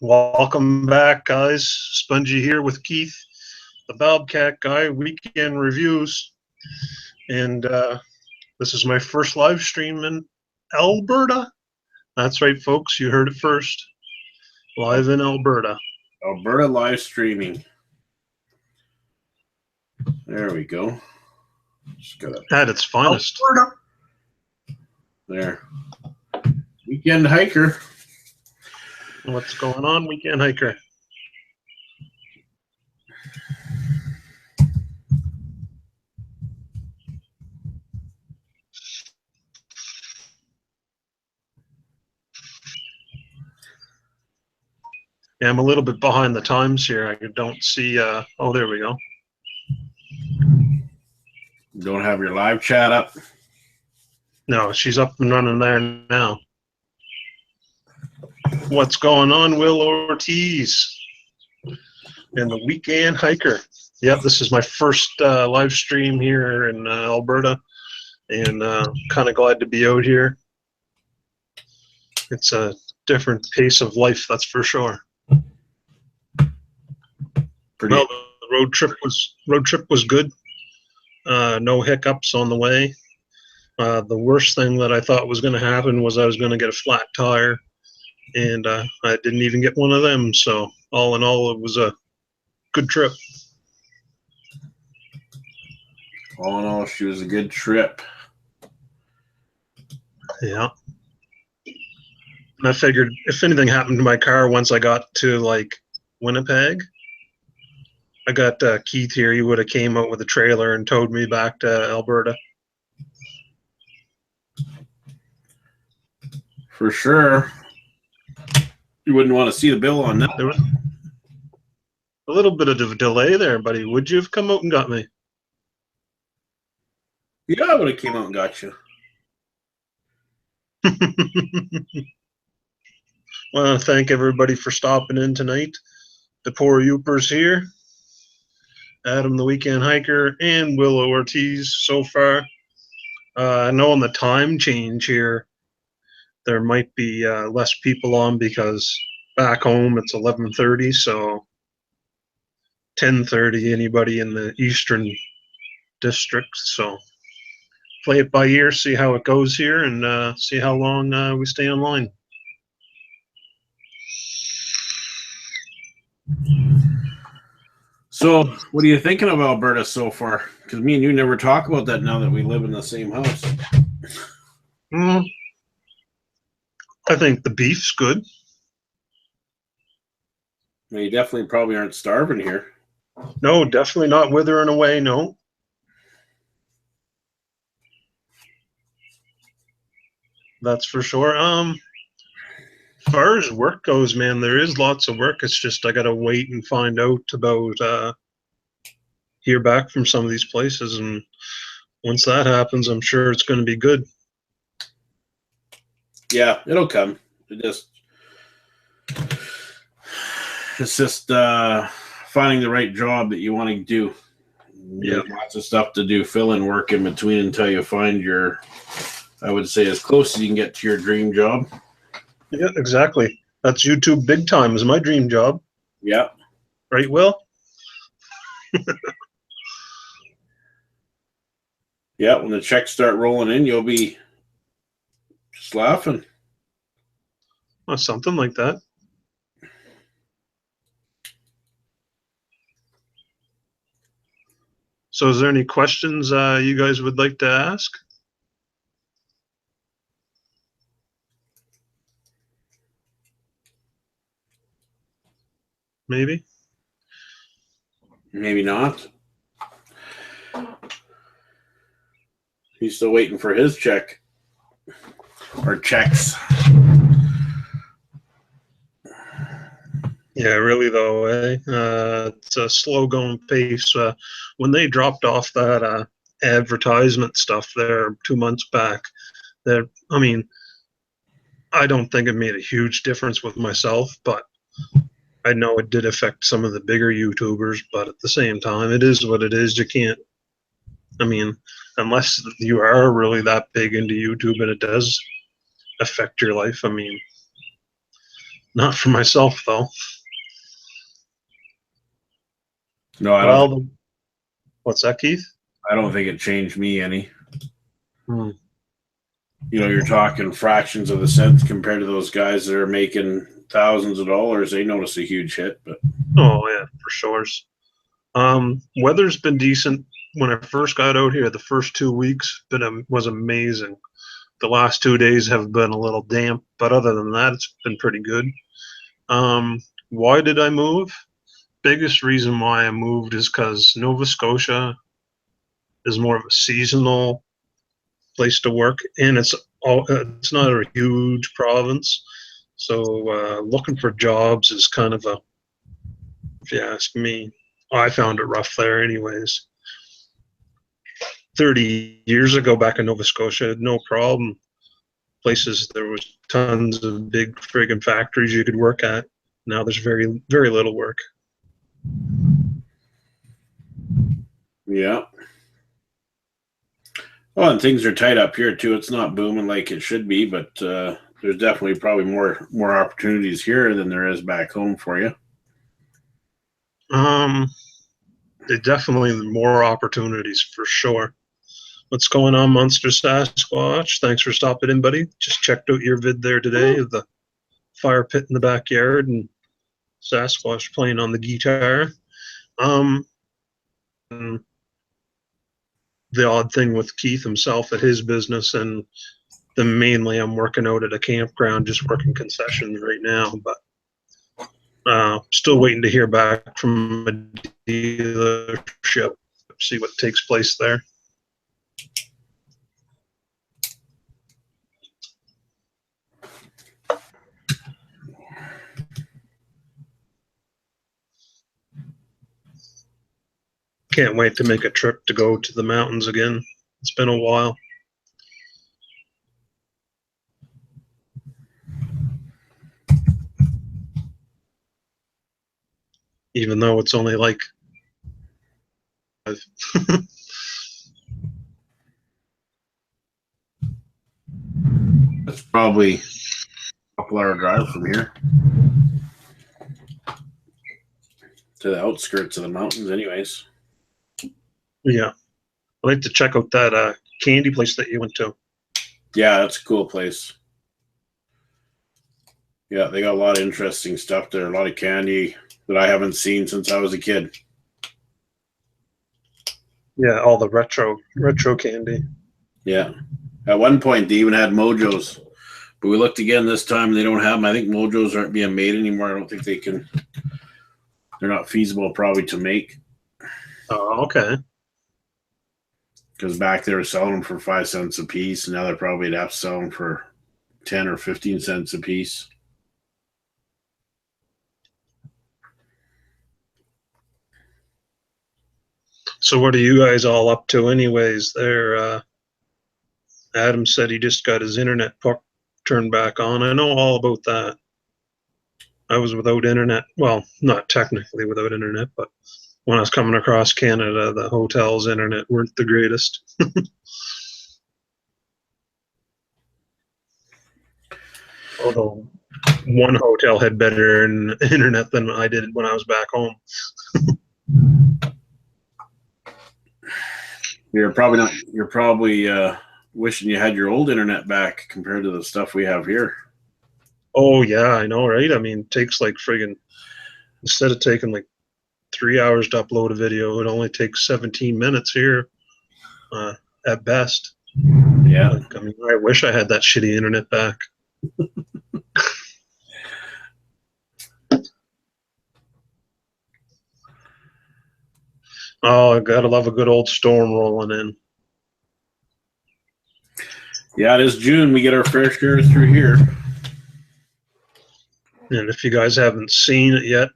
Welcome back, guys. Spongie here with Keith, the Bobcat Guy weekend reviews. And this is my first live stream in Alberta. That's right, folks. You heard it first. Live in Alberta. Alberta live streaming. There we go. Just gotta At its finest. Alberta. There. Weekend hiker. What's going on, weekend hiker? Yeah, I'm a little bit behind the times here. I don't see. Oh, there we go. Don't have your live chat up. No, she's up and running there now. What's going on, Will Ortiz? And the weekend hiker. Yep, this is my first live stream here in Alberta, and kind of glad to be out here. It's a different pace of life, that's for sure. Well, the road trip was good. No hiccups on the way. The worst thing that I thought was going to happen was I was going to get a flat tire, and I didn't even get one of them. So all in all, it was a good trip. All in all, she was a good trip. Yeah. And I figured if anything happened to my car once I got to like Winnipeg, I got Keith here. He would have came out with a trailer and towed me back to Alberta. For sure. You wouldn't want to see the bill on that. There was a little bit of a delay there, buddy. Would you have come out and got me? Yeah, I would have came out and got you. Want to thank everybody for stopping in tonight. The poor Youpers here. Adam the Weekend Hiker and Willow Ortiz so far. I know on the time change here, there might be less people on because back home it's 11:30, so 10:30 anybody in the Eastern District. So play it by ear, see how it goes here, and see how long we stay online. So, what are you thinking of Alberta so far? Because me and you never talk about that now that we live in the same house. I think the beef's good. Well, you definitely probably aren't starving here. No, definitely not withering away, no. That's for sure. As far as work goes, man, there is lots of work. It's just I gotta wait and find out about hear back from some of these places, and once that happens, I'm sure it's going to be good. Yeah, it'll come. It's just finding the right job that you want to do. Yeah, lots of stuff to do, fill-in work in between until you find your, I would say, as close as you can get to your dream job. Yeah, exactly. That's YouTube big time. Is my dream job. Yeah. Right, Will? Yeah, when the checks start rolling in, you'll be just laughing. Well, something like that. So is there any questions you guys would like to ask? Maybe? Maybe not. He's still waiting for his check. Or checks. Yeah, really though, it's a slow going pace. When they dropped off that advertisement stuff there 2 months back, I mean, I don't think it made a huge difference with myself, but I know it did affect some of the bigger YouTubers, but at the same time, it is what it is. You can't, I mean, unless you are really that big into YouTube and it does affect your life. I mean, Not for myself though. No, Well, what's that, Keith? I don't think it changed me any. Hmm. You know, you're talking fractions of a cent compared to those guys that are making thousands of dollars. They notice a huge hit, but Oh yeah, for sure. Weather's been decent. When I first got out here, the first 2 weeks was amazing. The last 2 days have been a little damp, but other than that, it's been pretty good. Why did I move? Biggest reason why I moved is because Nova Scotia is more of a seasonal place to work, and it's not a huge province, so looking for jobs is kind of a, if you ask me, I found it rough there anyways. 30 years ago back in Nova Scotia, no problem. Places there was tons of big friggin' factories you could work at. Now there's very, very little work. yeah. Well, and things are tight up here too. It's not booming like it should be, but there's definitely probably more opportunities here than there is back home for you. There's definitely more opportunities for sure. What's going on, Monster Sasquatch? Thanks for stopping in, buddy. Just checked out your vid there today of the fire pit in the backyard and Sasquatch playing on the guitar. The odd thing with Keith himself at his business, and then mainly I'm working out at a campground, just working concessions right now, but still waiting to hear back from a dealership, see what takes place there. Can't wait to make a trip to go to the mountains again. It's been a while. Even though it's only like That's probably a couple-hour drive from here to the outskirts of the mountains anyways. Yeah. I'd like to check out that candy place that you went to. Yeah, that's a cool place. Yeah, they got a lot of interesting stuff there, a lot of candy that I haven't seen since I was a kid. Yeah, all the retro candy. Yeah. At one point, they even had Mojos. But we looked again this time, they don't have them. I think Mojos aren't being made anymore. I don't think they can. They're not feasible probably to make. Oh, okay. Because back they were selling them for 5 cents a piece, and now they're probably have to sell them for 10 or 15 cents a piece. So what are you guys all up to anyways there? Adam said he just got his internet turned back on. I know all about that. I was without internet. Well, not technically without internet, but when I was coming across Canada, the hotel's internet weren't the greatest. Although one hotel had better internet than I did when I was back home. You're probably wishing you had your old internet back compared to the stuff we have here. Oh yeah, I know, right? I mean, it takes like friggin', instead of taking like 3 hours to upload a video, it only takes 17 minutes here, at best. Yeah. Like, I mean, I wish I had that shitty internet back. Oh, I gotta love a good old storm rolling in. Yeah, it is June. We get our fair share through here. And if you guys haven't seen it yet,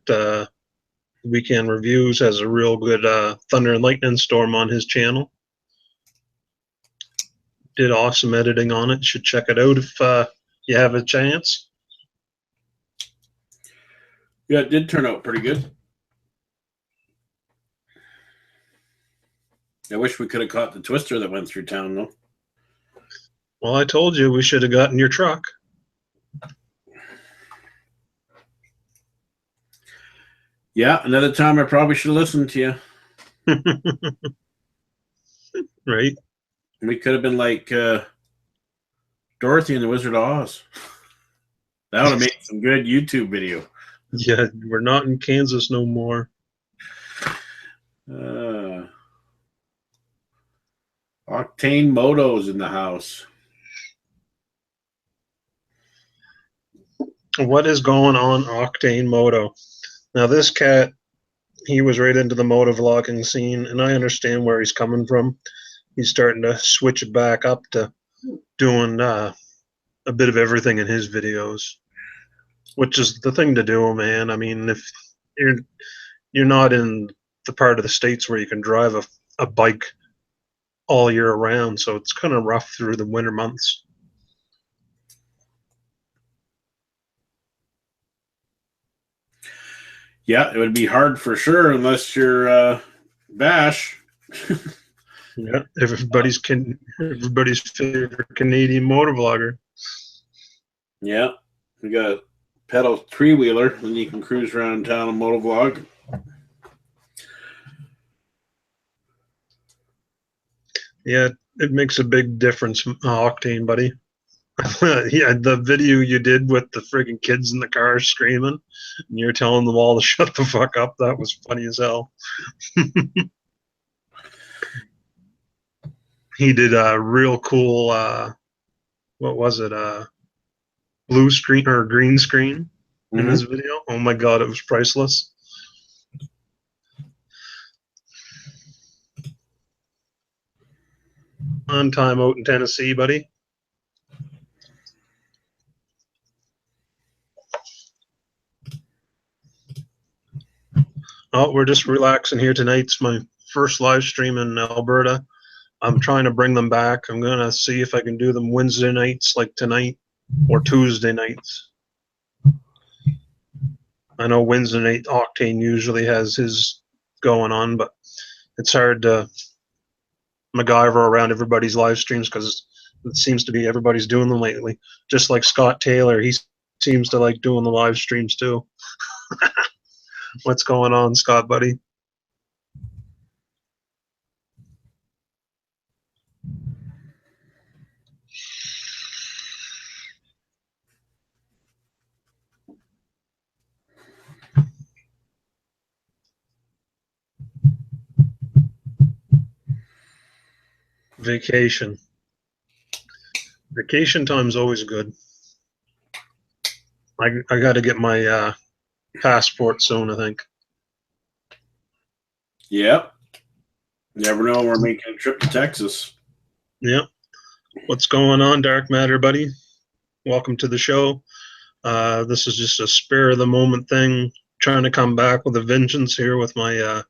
Weekend Reviews has a real good thunder and lightning storm on his channel. Did awesome editing on it. You should check it out if you have a chance. Yeah, it did turn out pretty good. I wish we could have caught the twister that went through town, though. Well, I told you we should have gotten your truck. Yeah, another time I probably should have listened to you. Right? We could have been like Dorothy and the Wizard of Oz. That would have made some good YouTube video. Yeah, we're not in Kansas no more. Octane Moto's in the house. What is going on, Octane Moto? Now, this cat, he was right into the moto vlogging scene, and I understand where he's coming from. He's starting to switch it back up to doing a bit of everything in his videos, which is the thing to do, man. I mean, if you're not in the part of the states where you can drive a bike all year around, so it's kind of rough through the winter months. Yeah, it would be hard for sure unless you're Bash. Yeah, everybody's favorite Canadian motor vlogger. Yeah, we got a pedal three-wheeler, and you can cruise around town and moto vlog. Yeah, it makes a big difference, Octane, buddy. Yeah, the video you did with the friggin' kids in the car screaming, and you're telling them all to shut the fuck up, that was funny as hell. He did a real cool, what was it, blue screen or green screen in his video. Oh my god, it was priceless. On time out in Tennessee, buddy. Oh, we're just relaxing here tonight. It's my first live stream in Alberta. I'm trying to bring them back. I'm going to see if I can do them Wednesday nights like tonight or Tuesday nights. I know Wednesday night Octane usually has his going on, but it's hard to MacGyver around everybody's live streams because it seems to be everybody's doing them lately. Just like Scott Taylor, he seems to like doing the live streams too. What's going on, Scott, buddy? Vacation. Vacation time's always good. I got to get my passport soon, I think. Yep. Never know. We're making a trip to Texas. Yep. What's going on, Dark Matter, buddy? Welcome to the show. This is just a spare of the moment thing. Trying to come back with a vengeance here with my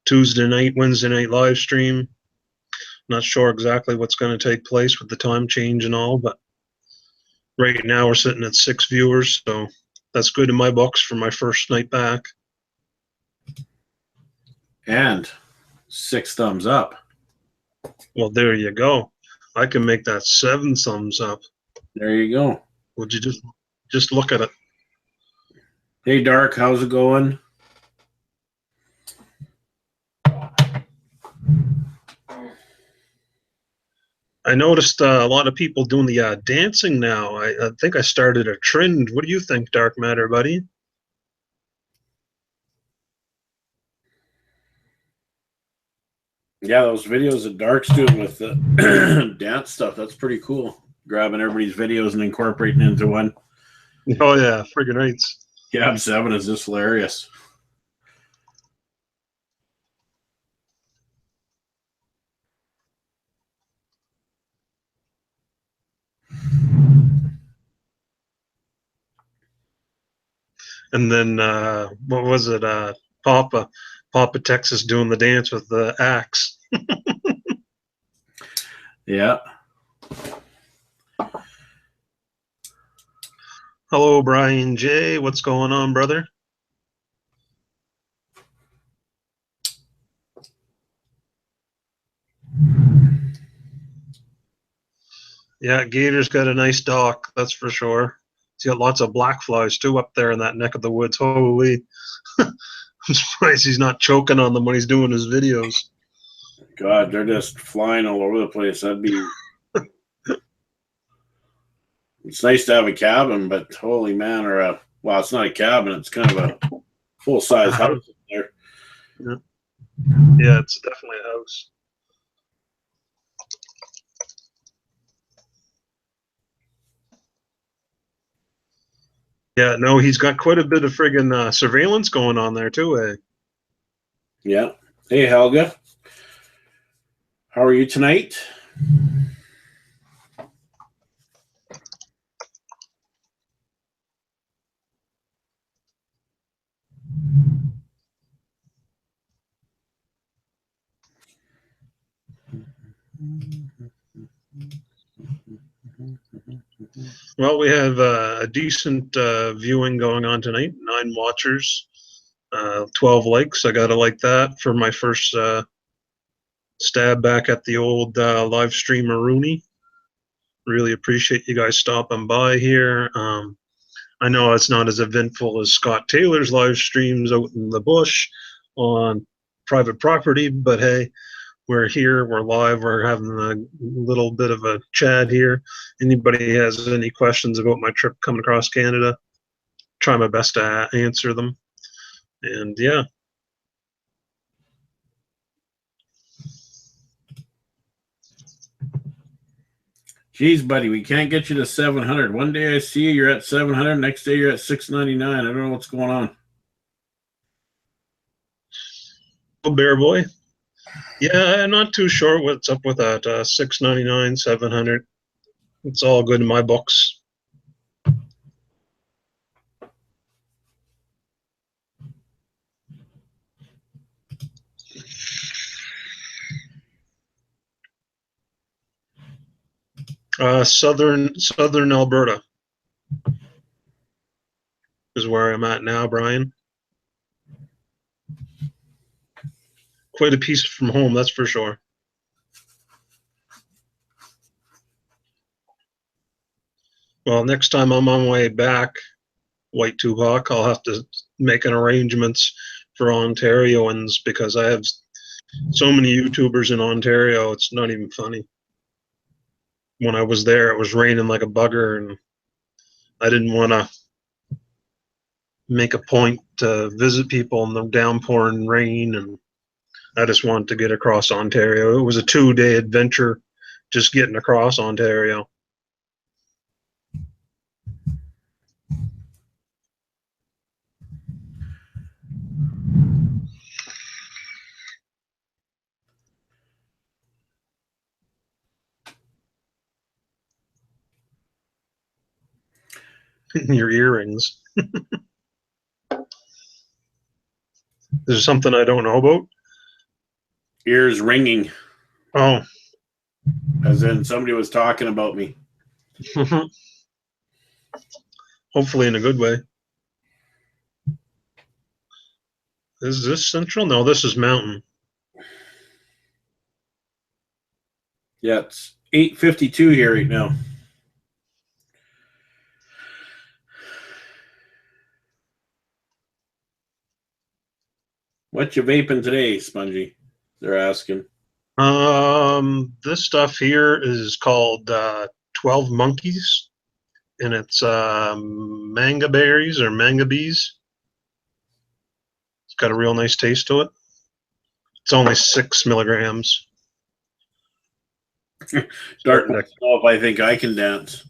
Tuesday night, Wednesday night live stream. Not sure exactly what's going to take place with the time change and all, but right now we're sitting at 6 viewers, so that's good in my books for my first night back. And 6 thumbs up. Well, there you go. I can make that 7 thumbs up. There you go. Would you just look at it? Hey, Dark, how's it going? I noticed a lot of people doing the dancing now. I think I started a trend. What do you think, Dark Matter, buddy? Yeah, those videos that Dark's doing with the dance stuff, that's pretty cool. Grabbing everybody's videos and incorporating into one. Oh, yeah, friggin' rights. Gab 7 is just hilarious. And then, what was it? Papa Texas doing the dance with the axe. Yeah. Hello, Brian J. What's going on, brother? Yeah, Gator's got a nice dock, that's for sure. He's got lots of black flies, too, up there in that neck of the woods. Holy. I'm surprised he's not choking on them when he's doing his videos. God, they're just flying all over the place. That'd be. It's nice to have a cabin, but holy man, well, it's not a cabin. It's kind of a full-size house up there. Yeah, it's definitely a house. Yeah, no, he's got quite a bit of friggin' surveillance going on there too, eh? Yeah. Hey, Helga. How are you tonight? Well, we have a decent viewing going on tonight. 9 watchers, 12 likes. I gotta like that for my first stab back at the old live streamer Rooney. Really appreciate you guys stopping by here. I know it's not as eventful as Scott Taylor's live streams out in the bush on private property, but hey, we're here, we're live, we're having a little bit of a chat here. Anybody has any questions about my trip coming across Canada, try my best to answer them. And yeah. Geez, buddy, we can't get you to 700. One day I see you, you're at 700. Next day you're at 699. I don't know what's going on. Oh, Bear Boy. Yeah, I'm not too sure what's up with that. 699, 700. It's all good in my books. Southern Alberta is where I'm at now, Brian. Quite a piece from home, that's for sure. Well, next time I'm on my way back, White Tupac, I'll have to make an arrangements for Ontarians because I have so many YouTubers in Ontario, it's not even funny. When I was there, it was raining like a bugger, and I didn't want to make a point to visit people in the downpouring rain, and I just wanted to get across Ontario. It was a 2-day adventure just getting across Ontario. Your earrings. Is there something I don't know about? Ears ringing. Oh. As in somebody was talking about me. Hopefully in a good way. Is this Central? No, this is Mountain. Yeah, it's 8:52 here right now. What you vaping today, Spongie? They're asking. This stuff here is called 12 Monkeys, and it's manga berries or manga bees. It's got a real nice taste to it. It's only 6 milligrams. Dark wants to know if I think I can dance.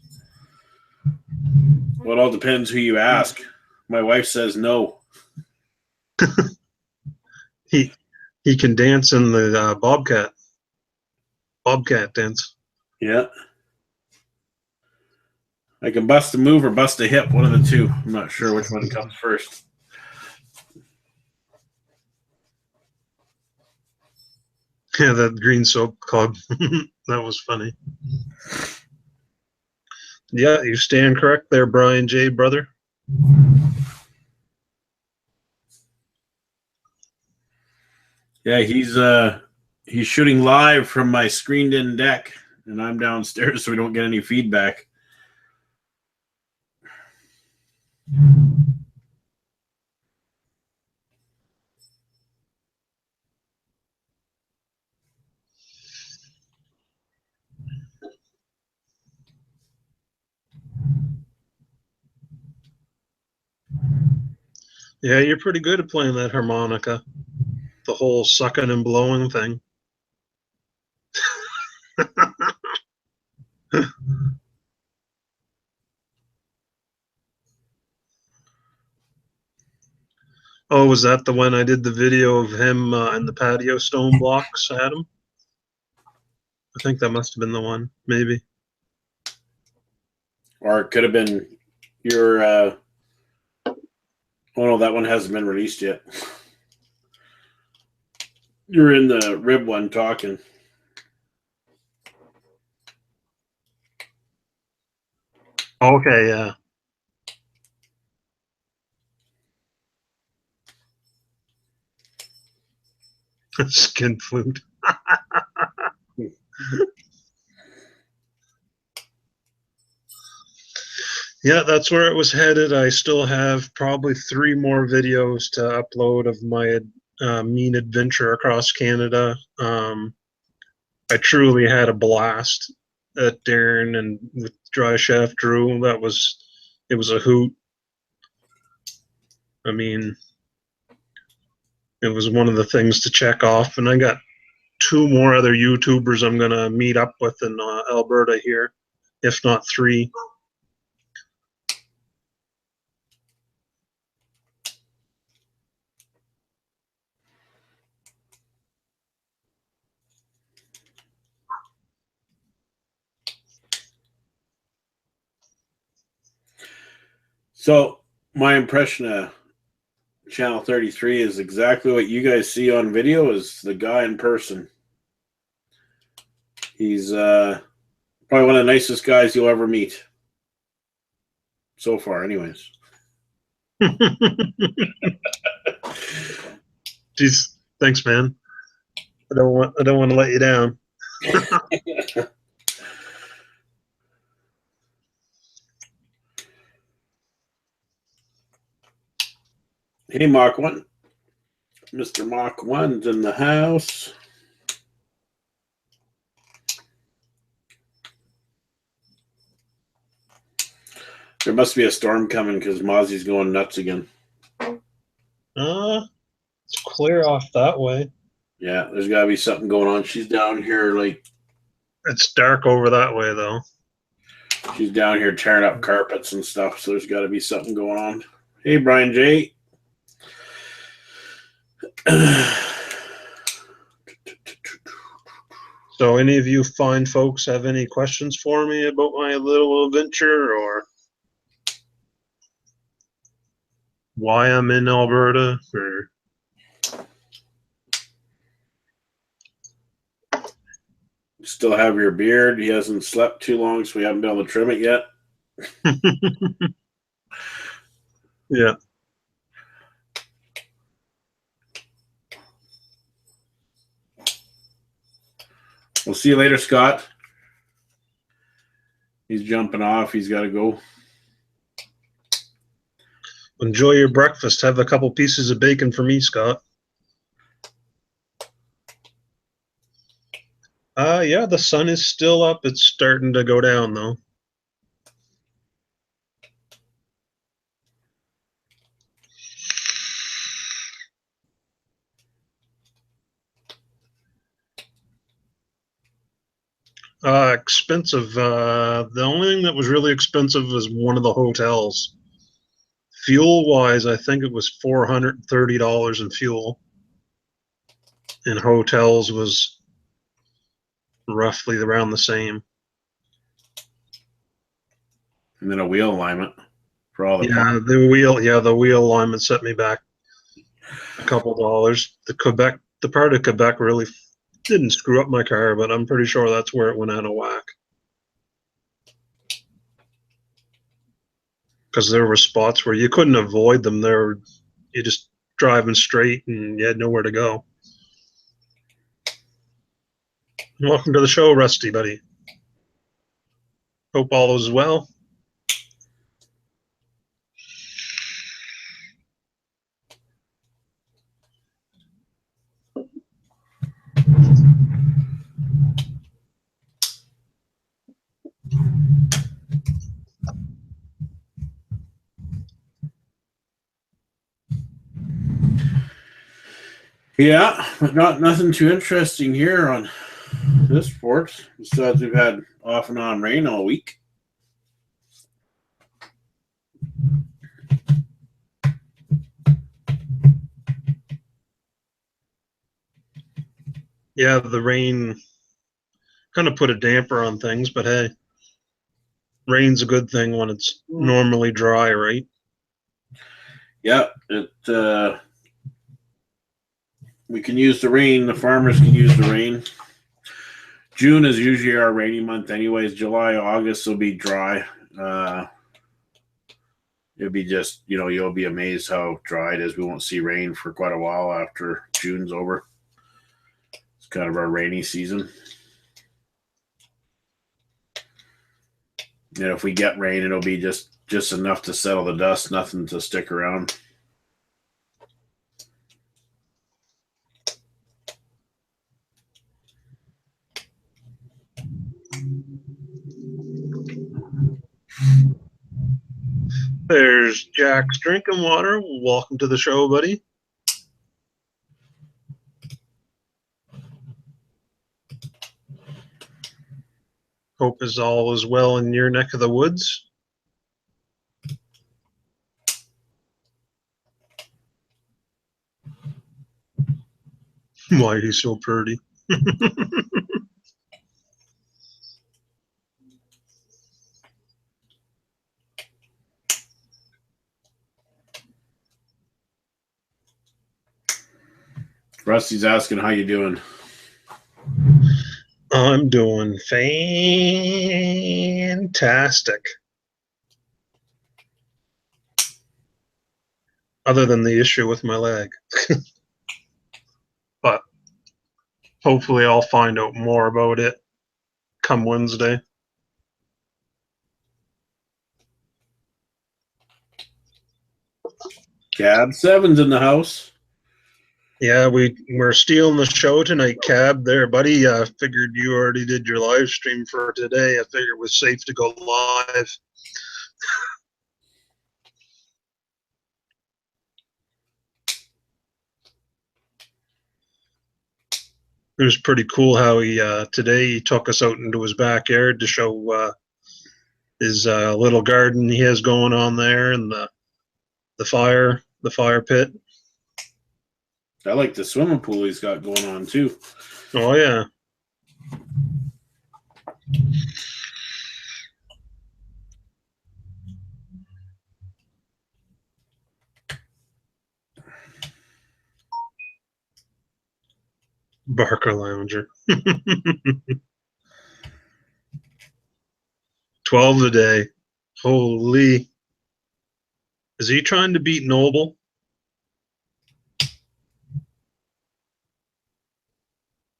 Well, it all depends who you ask. My wife says no. He can dance in the Bobcat dance. Yeah. I can bust a move or bust a hip, one of the two. I'm not sure which one comes first. Yeah, that green soap club. That was funny. Yeah, you stand correct there, Brian J. Brother. Yeah, he's shooting live from my screened-in deck, and I'm downstairs so we don't get any feedback. Yeah, you're pretty good at playing that harmonica. The whole sucking and blowing thing. Oh, was that the one I did the video of him and the patio stone blocks at him? I think that must have been the one, maybe. Or it could have been your. Oh no, that one hasn't been released yet. You're in the rib one talking. Okay, yeah. Skin flute. Yeah, that's where it was headed. I still have probably 3 more videos to upload of my mean adventure across Canada. I truly had a blast at Darren and with Dry Shaft Drew. It was a hoot. I mean, it was one of the things to check off. And I got 2 more other YouTubers I'm going to meet up with in Alberta here, if not 3. So my impression of Channel 33 is exactly what you guys see on video is the guy in person. He's probably one of the nicest guys you'll ever meet. So far, anyways. Jeez, thanks, man. I don't want to let you down. Hey, Mach 1. Mr. Mach 1's in the house. There must be a storm coming because Mozzie's going nuts again. It's clear off that way. Yeah, there's got to be something going on. She's down here, like. It's dark over that way, though. She's down here tearing up carpets and stuff, so there's got to be something going on. Hey, Brian J. So, any of you fine folks have any questions for me about my little adventure or why I'm in Alberta? Or Still have your beard. He hasn't slept too long, so we haven't been able to trim it yet. Yeah. We'll see you later, Scott. He's jumping off. He's got to go. Enjoy your breakfast. Have a couple pieces of bacon for me, Scott. Yeah, the sun is still up. It's starting to go down, though. Expensive. The only thing that was really expensive was one of the hotels. Fuel-wise, I think it was $430 in fuel. And hotels was roughly around the same. And then a wheel alignment for all the The wheel alignment set me back a couple dollars. The part of Quebec really didn't screw up my car, but I'm pretty sure that's where it went out of whack. Because there were spots where you couldn't avoid them. You just driving straight and you had nowhere to go. Welcome to the show, Rusty, buddy. Hope all is well. Yeah, but nothing too interesting here on this fort. Besides, we've had off and on rain all week. Yeah, the rain kind of put a damper on things, but hey, rain's a good thing when it's normally dry, right? Yeah, we can use the rain. The farmers can use the rain. June is usually our rainy month, anyways. July, August will be dry. It'll be just, you'll be amazed how dry it is. We won't see rain for quite a while after June's over. It's kind of our rainy season. And if we get rain, it'll be just enough to settle the dust, nothing to stick around. There's Jack's drinking water. Welcome to the show, buddy. Hope is all is well in your neck of the woods. Why are you so pretty? Rusty's asking how you doing. I'm doing fantastic. Other than the issue with my leg. But hopefully I'll find out more about it come Wednesday. Cab 7's in the house. Yeah, we're stealing the show tonight, Cab. There, buddy. Figured you already did your live stream for today. I figured it was safe to go live. It was pretty cool how he today he took us out into his backyard to show his little garden he has going on there and the fire pit. I like the swimming pool he's got going on too. Oh yeah. Barker Lounger. 12 a day. Holy. Is he trying to beat Noble?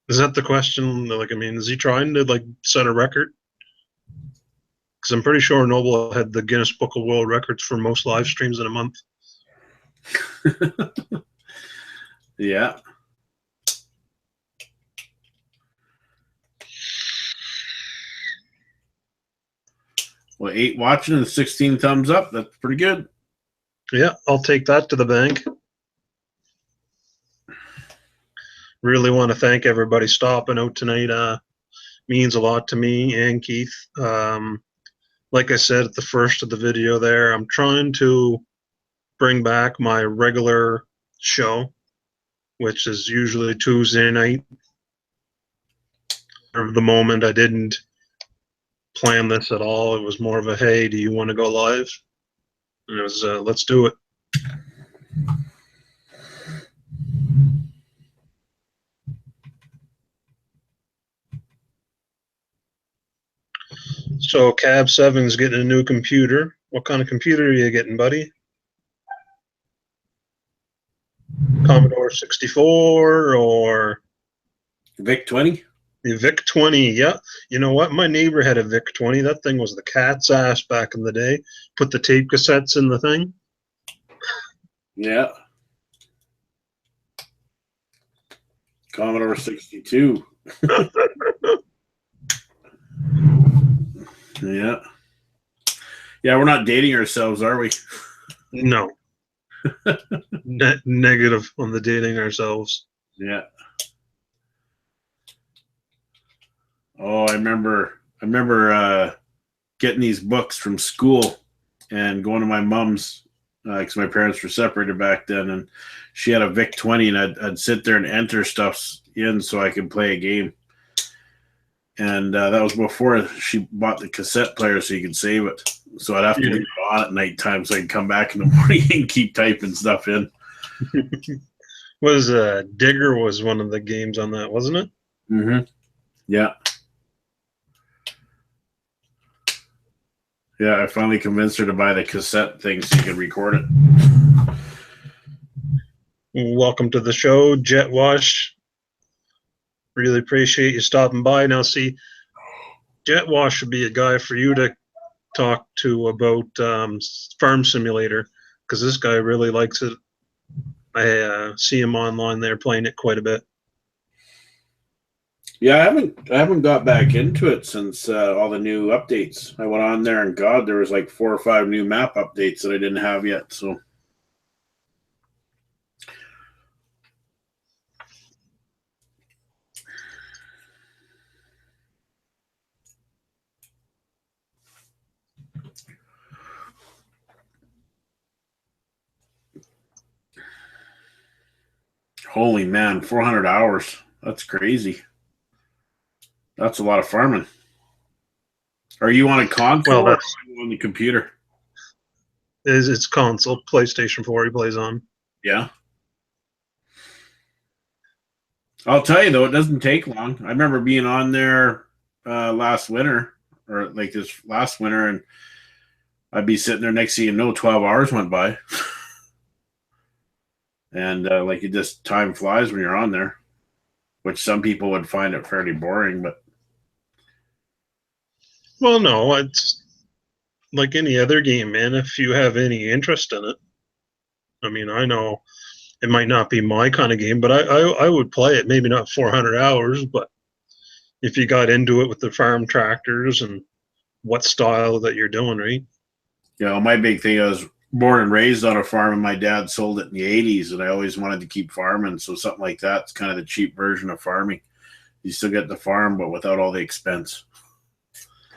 Is that the question? Like, I mean, is he trying to set a record? Because I'm pretty sure Noble had the Guinness Book of World Records for most live streams in a month. Yeah. Well, 8 watching and 16 thumbs up. That's pretty good. Yeah, I'll take that to the bank. Really want to thank everybody stopping out tonight. Means a lot to me and Keith. Like I said at the first of the video there, I'm trying to bring back my regular show, which is usually Tuesday night. At the moment, I didn't plan this at all. It was more of a, hey, do you want to go live? And it was, let's do it. So Cab 7's getting a new computer. What kind of computer are you getting, buddy? Commodore 64 or Vic 20? the VIC 20? Yeah. You know what? My neighbor had a VIC 20. That thing was the cat's ass back in the day. Put the tape cassettes in the thing. Yeah. Commodore 62. Yeah. Yeah, we're not dating ourselves, are we? No. Negative on the dating ourselves. Yeah. Oh, I remember getting these books from school and going to my mom's because my parents were separated back then, and she had a Vic 20, and I'd sit there and enter stuff in so I could play a game. And that was before she bought the cassette player so you could save it. So I'd have to leave it on at nighttime so I could come back in the morning and keep typing stuff in. Was Digger was one of the games on that, wasn't it? Mm-hmm. Yeah. Yeah, I finally convinced her to buy the cassette thing so you could record it. Welcome to the show, Jet Wash. Really appreciate you stopping by. Now, see, Jet Wash would be a guy for you to talk to about Farm Simulator, because this guy really likes it. I see him online there playing it quite a bit. Yeah, I haven't got back into it since all the new updates. I went on there and God, there was like 4 or 5 new map updates that I didn't have yet. So holy man, 400 hours. That's crazy. That's a lot of farming. Are you on a console or on the computer? It's console, PlayStation 4 he plays on. Yeah. I'll tell you, though, it doesn't take long. I remember being on there last winter, or like this last winter, and I'd be sitting there next thing you know, 12 hours went by. And like it just time flies when you're on there, which some people would find it fairly boring, but well, no, it's like any other game, man. If you have any interest in it, I mean, I know it might not be my kind of game, but I would play it. Maybe not 400 hours, but if you got into it with the farm tractors and what style that you're doing, right? you know, my big thing, I was born and raised on a farm, and my dad sold it in the 80s, and I always wanted to keep farming. So something like that's kind of the cheap version of farming. You still get the farm, but without all the expense.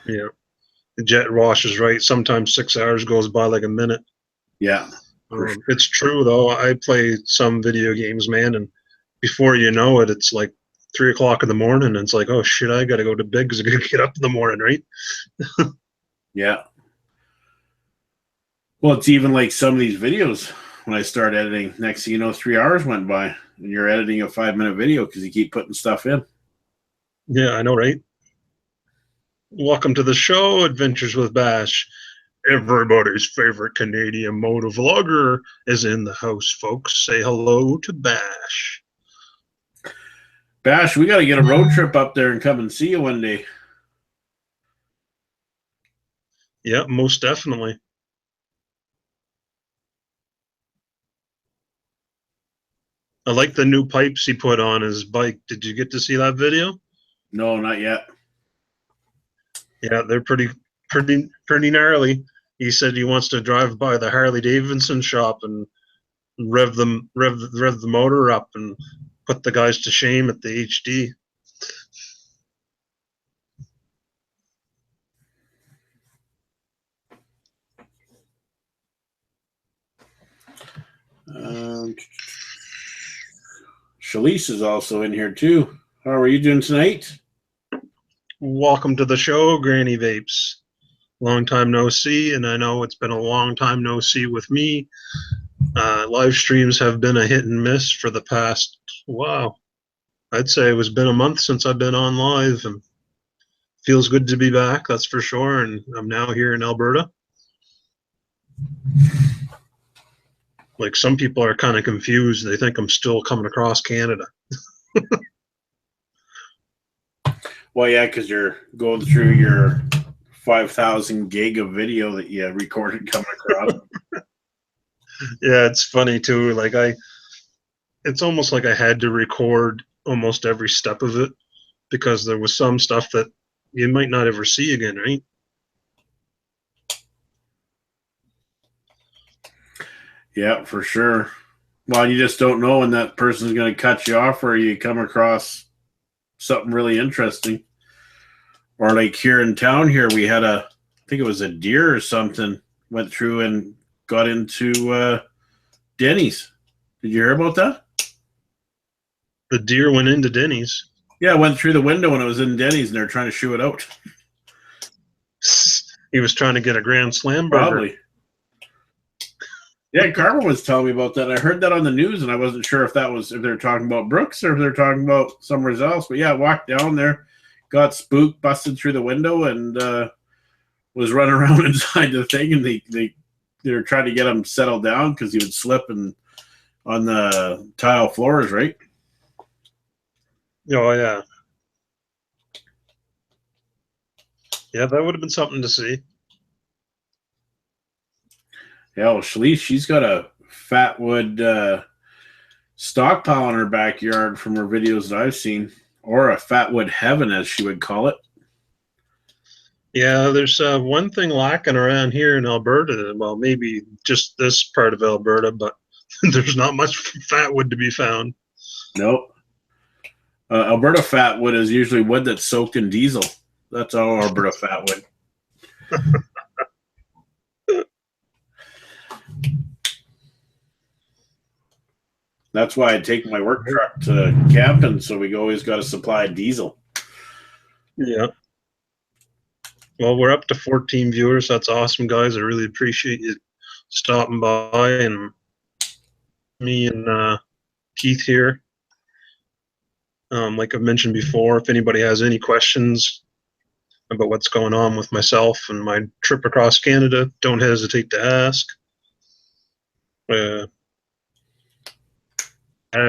Yeah. The Jet Wash is right. Sometimes 6 hours goes by like a minute. Yeah. Sure. It's true, though. I play some video games, man, and before you know it, it's like 3 o'clock in the morning, and it's like, oh, shit, I got to go to bed because I got to get up in the morning, right? Yeah. Well, it's even like some of these videos when I start editing. Next thing you know, 3 hours went by, and you're editing a 5-minute video because you keep putting stuff in. Yeah, I know, right? Welcome to the show, Adventures with Bash. Everybody's favorite Canadian motovlogger is in the house, folks. Say hello to Bash. Bash, we got to get a road trip up there and come and see you one day. Yeah, most definitely. I like the new pipes he put on his bike. Did you get to see that video? No, not yet. Yeah, they're pretty gnarly. He said he wants to drive by the Harley Davidson shop and rev the motor up and put the guys to shame at the HD. Shalise is also in here too. How are you doing tonight? Welcome to the show, Granny Vapes. Long time no see, and I know it's been a long time no see with me. Live streams have been a hit and miss for the past, wow, I'd say it was been a month since I've been on live, and feels good to be back, that's for sure, and I'm now here in Alberta. Like, some people are kind of confused. They think I'm still coming across Canada. Well, yeah, because you're going through your 5,000 gig of video that you recorded coming across. Yeah, it's funny too. Like, it's almost like I had to record almost every step of it because there was some stuff that you might not ever see again, right? Yeah, for sure. Well, you just don't know when that person's going to cut you off, or you come across something really interesting. Or like here in town here, we had I think it was a deer or something, went through and got into Denny's. Did you hear about that? The deer went into Denny's. Yeah, it went through the window and it was in Denny's, and they're trying to shoo it out. He was trying to get a Grand Slam burger. Probably. Yeah, Carmen was telling me about that. I heard that on the news, and I wasn't sure if they're talking about Brooks or if they're talking about somewhere else. But yeah, I walked down there, got spooked, busted through the window, and was running around inside the thing. And they were trying to get him settled down because he would slip on the tile floors, right? Oh yeah, yeah, that would have been something to see. Yeah, well, she's got a fatwood stockpile in her backyard from her videos that I've seen, or a fatwood heaven, as she would call it. Yeah, there's one thing lacking around here in Alberta. Well, maybe just this part of Alberta, but there's not much fatwood to be found. Nope. Alberta fatwood is usually wood that's soaked in diesel. That's all Alberta fatwood. That's why I take my work truck to camping, so we always got a supply of diesel. Yeah. Well, we're up to 14 viewers. That's awesome, guys. I really appreciate you stopping by, and me and Keith here. Like I've mentioned before, if anybody has any questions about what's going on with myself and my trip across Canada, don't hesitate to ask. I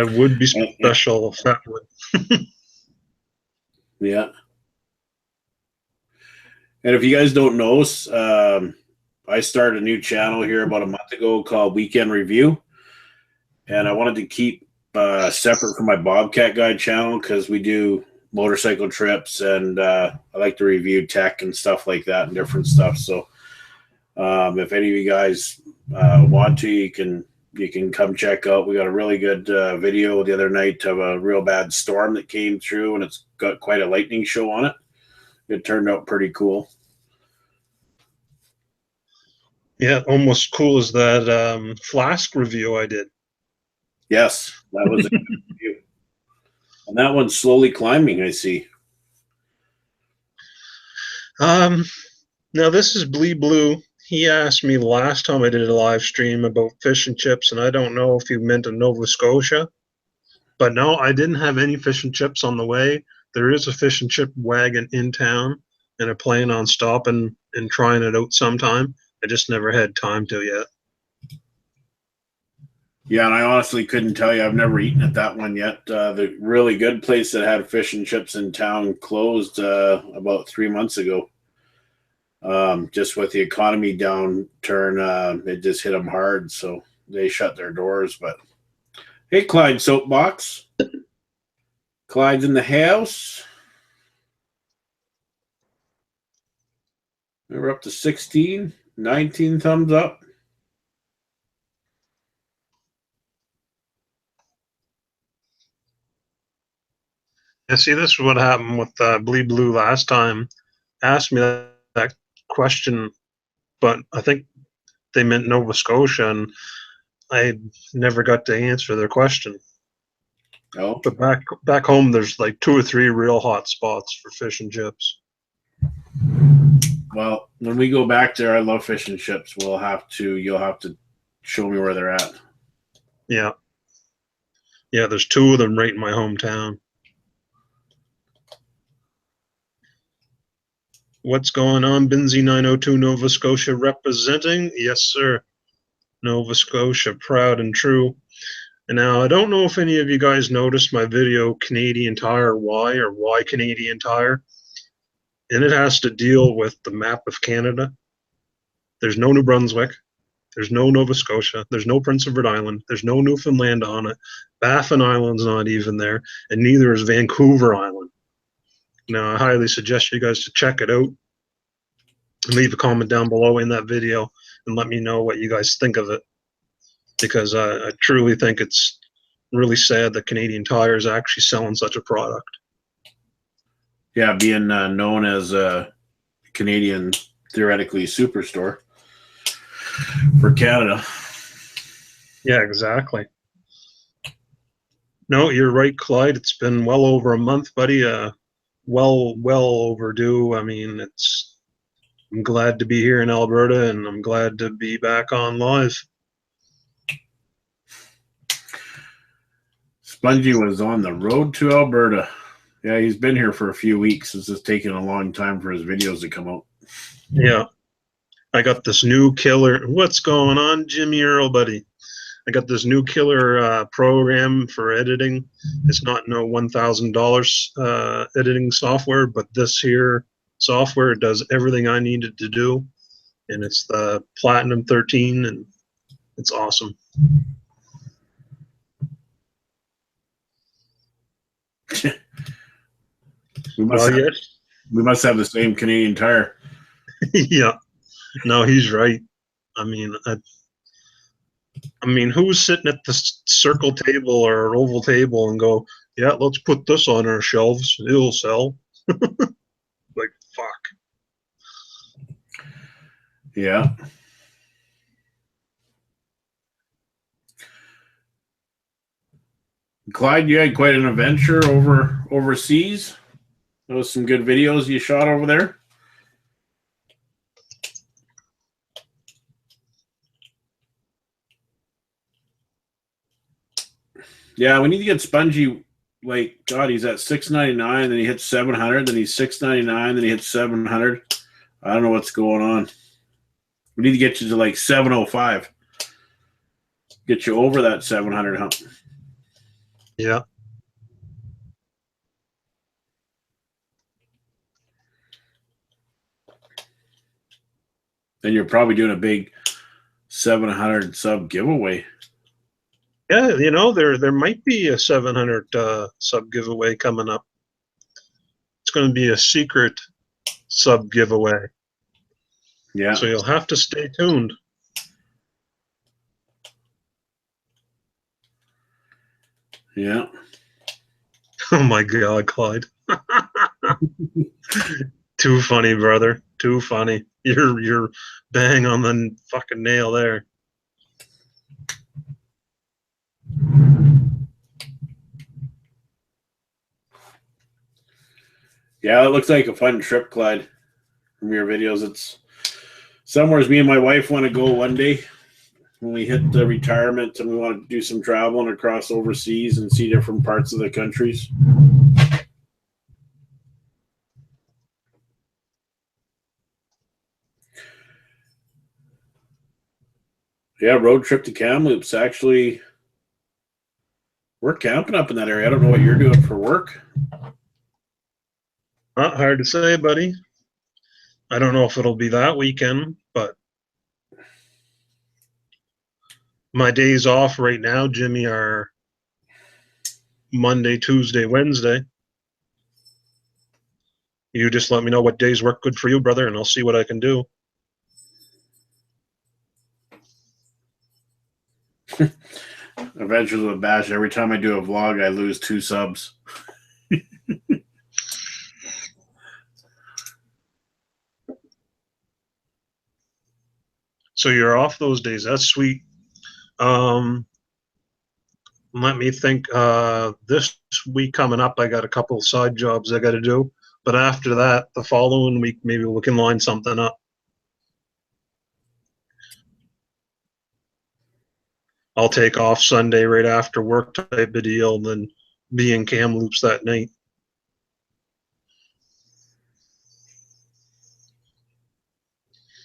would be special if that would. Yeah. And if you guys don't know, I started a new channel here about a month ago called Weekend Review. And I wanted to keep separate from my Bobcat Guy channel because we do motorcycle trips, and I like to review tech and stuff like that and different stuff. So if any of you guys want to, you can come check out. We got a really good video the other night of a real bad storm that came through, and it's got quite a lightning show on it. It turned out pretty cool. Yeah, almost cool as that flask review I did. Yes, that was a good review. And that one's slowly climbing, I see. Now this is Blee Blue. He asked me last time I did a live stream about fish and chips, and I don't know if he meant in Nova Scotia. But no, I didn't have any fish and chips on the way. There is a fish and chip wagon in town, and I plan on stopping and trying it out sometime. I just never had time to yet. Yeah, and I honestly couldn't tell you. I've never eaten at that one yet. The really good place that had fish and chips in town closed about 3 months ago. Just with the economy downturn, it just hit them hard, so they shut their doors. But hey, Clyde Soapbox. Clyde's in the house. We're up to 16, 19 thumbs up. Yeah, see, this is what happened with Blee Blue last time. Asked me that question, but I think they meant Nova Scotia, and I never got to answer their question. Oh. But back home, there's like 2 or 3 real hot spots for fish and chips. Well, when we go back there, I love fish and chips. You'll have to show me where they're at. Yeah. Yeah, there's 2 of them right in my hometown. What's going on? Binzy 902 Nova Scotia representing. Yes, sir. Nova Scotia, proud and true. And now, I don't know if any of you guys noticed my video, Canadian Tire Why, or Why Canadian Tire. And it has to deal with the map of Canada. There's no New Brunswick. There's no Nova Scotia. There's no Prince Edward Island. There's no Newfoundland on it. Baffin Island's not even there. And neither is Vancouver Island. Now, I highly suggest you guys to check it out and leave a comment down below in that video and let me know what you guys think of it. because I truly think it's really sad that Canadian Tire is actually selling such a product. Yeah, being known as a Canadian, theoretically, superstore for Canada. Yeah, exactly. No, you're right, Clyde. It's been well over a month, buddy. Well overdue. I mean, I'm glad to be here in Alberta, and I'm glad to be back on live. Spongie was on the road to Alberta. Yeah, he's been here for a few weeks. It's just taking a long time for his videos to come out. Yeah. I got this new killer. What's going on, Jimmy Earl, buddy? I got this new killer program for editing. It's not no $1,000 editing software, but this here software does everything I needed to do, and it's the Platinum 13, and it's awesome. we must have the same Canadian Tire. Yeah, no, he's right. I mean, who's sitting at the circle table or oval table and go, yeah, let's put this on our shelves. It'll sell. Like, fuck. Yeah. Clyde, you had quite an adventure overseas. There was some good videos you shot over there. Yeah, we need to get Spongie. Like, God, he's at $6.99, then he hits 700, then he's $6.99, then he hits 700. I don't know what's going on. We need to get you to like 705. Get you over that 700 hump. Yeah. Then you're probably doing a big 700 sub giveaway. Yeah, you know, there might be a 700 sub giveaway coming up. It's going to be a secret sub giveaway. Yeah. So you'll have to stay tuned. Yeah. Oh my God, Clyde. Too funny, brother. Too funny. You're bang on the fucking nail there. Yeah, it looks like a fun trip, Clyde. From your videos, it's somewhere me and my wife want to go one day when we hit the retirement, and we want to do some traveling across overseas and see different parts of the countries. Yeah, road trip to Kamloops. Actually, we're camping up in that area. I don't know what you're doing for work. Not hard to say, buddy. I don't know if it'll be that weekend, but my days off right now, Jimmy, are Monday, Tuesday, Wednesday. You just let me know what days work good for you, brother, and I'll see what I can do. Adventures with Bash. Every time I do a vlog, I lose 2 subs. So you're off those days. That's sweet. Let me think. This week coming up, I got a couple side jobs I got to do. But after that, the following week, maybe we can line something up. I'll take off Sunday right after work type of deal, and then be in Kamloops that night.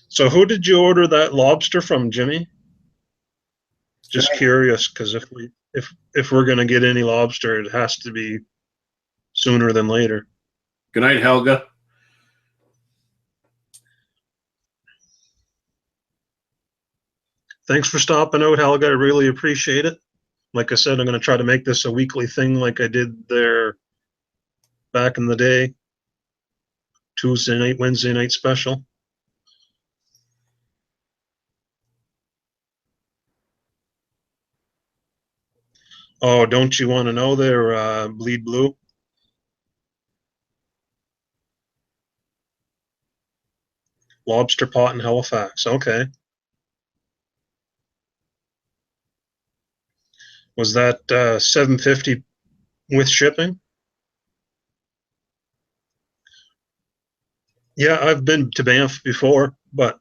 So who did you order that lobster from, Jimmy? Just curious, because if we're gonna get any lobster, it has to be sooner than later. Good night, Helga. Thanks for stopping out, Helga. I really appreciate it. Like I said, I'm going to try to make this a weekly thing like I did there back in the day. Tuesday night, Wednesday night special. Oh, don't you want to know they're bleed blue? Lobster pot in Halifax. Okay. Was that $7.50 with shipping? Yeah, I've been to Banff before, but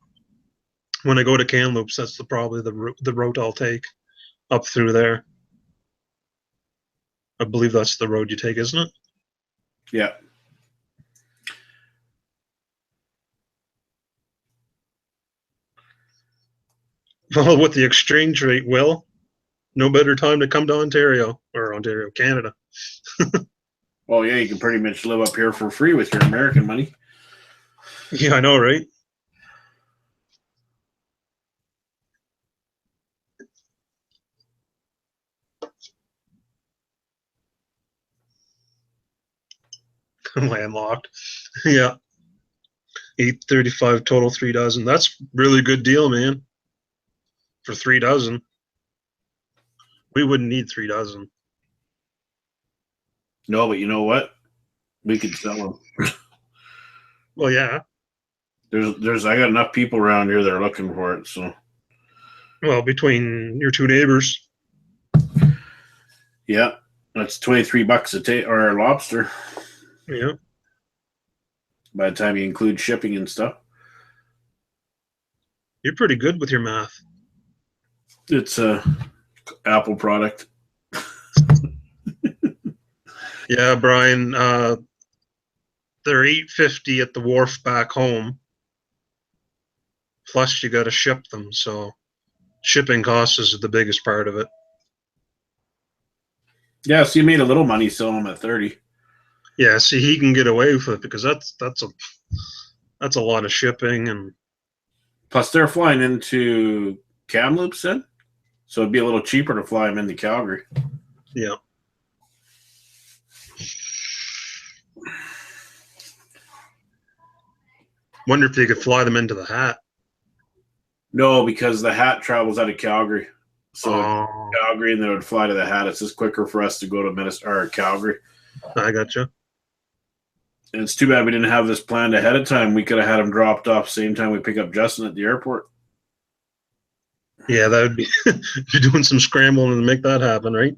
when I go to Kamloops, that's probably the route I'll take up through there. I believe that's the road you take, isn't it? Yeah. Well, with the exchange rate, Will, no better time to come to Ontario, Canada. Oh yeah, you can pretty much live up here for free with your American money. Yeah, I know, right? Landlocked. Yeah, 8.35 total, 3 dozen. That's really good deal, man. For 3 dozen, we wouldn't need 3 dozen. No, but you know what? We could sell them. Well, yeah. There's I got enough people around here that are looking for it. So Well, between your two neighbors. yeah, that's $23 a take or a lobster. Yeah. By the time you include shipping and stuff, You're pretty good with your math. it's a Apple product. Yeah, Brian. They're $8.50 at the wharf back home. Plus, you got to ship them, so shipping costs is the biggest part of it. Yeah, so you made a little money selling them at 30. Yeah, see, he can get away with it because that's a lot of shipping, and Plus, they're flying into Kamloops then, so it'd be a little cheaper to fly them into Calgary. yeah. Wonder if you could fly them into the Hat. No, because the Hat travels out of Calgary, so Oh, Calgary, and then it would fly to the Hat. It's just quicker for us to go to Minnesota or Calgary. I gotcha. And it's too bad we didn't have this planned ahead of time. We could have had them dropped off same time we pick up Justin at the airport. Yeah, that would be you're doing some scrambling to make that happen, right?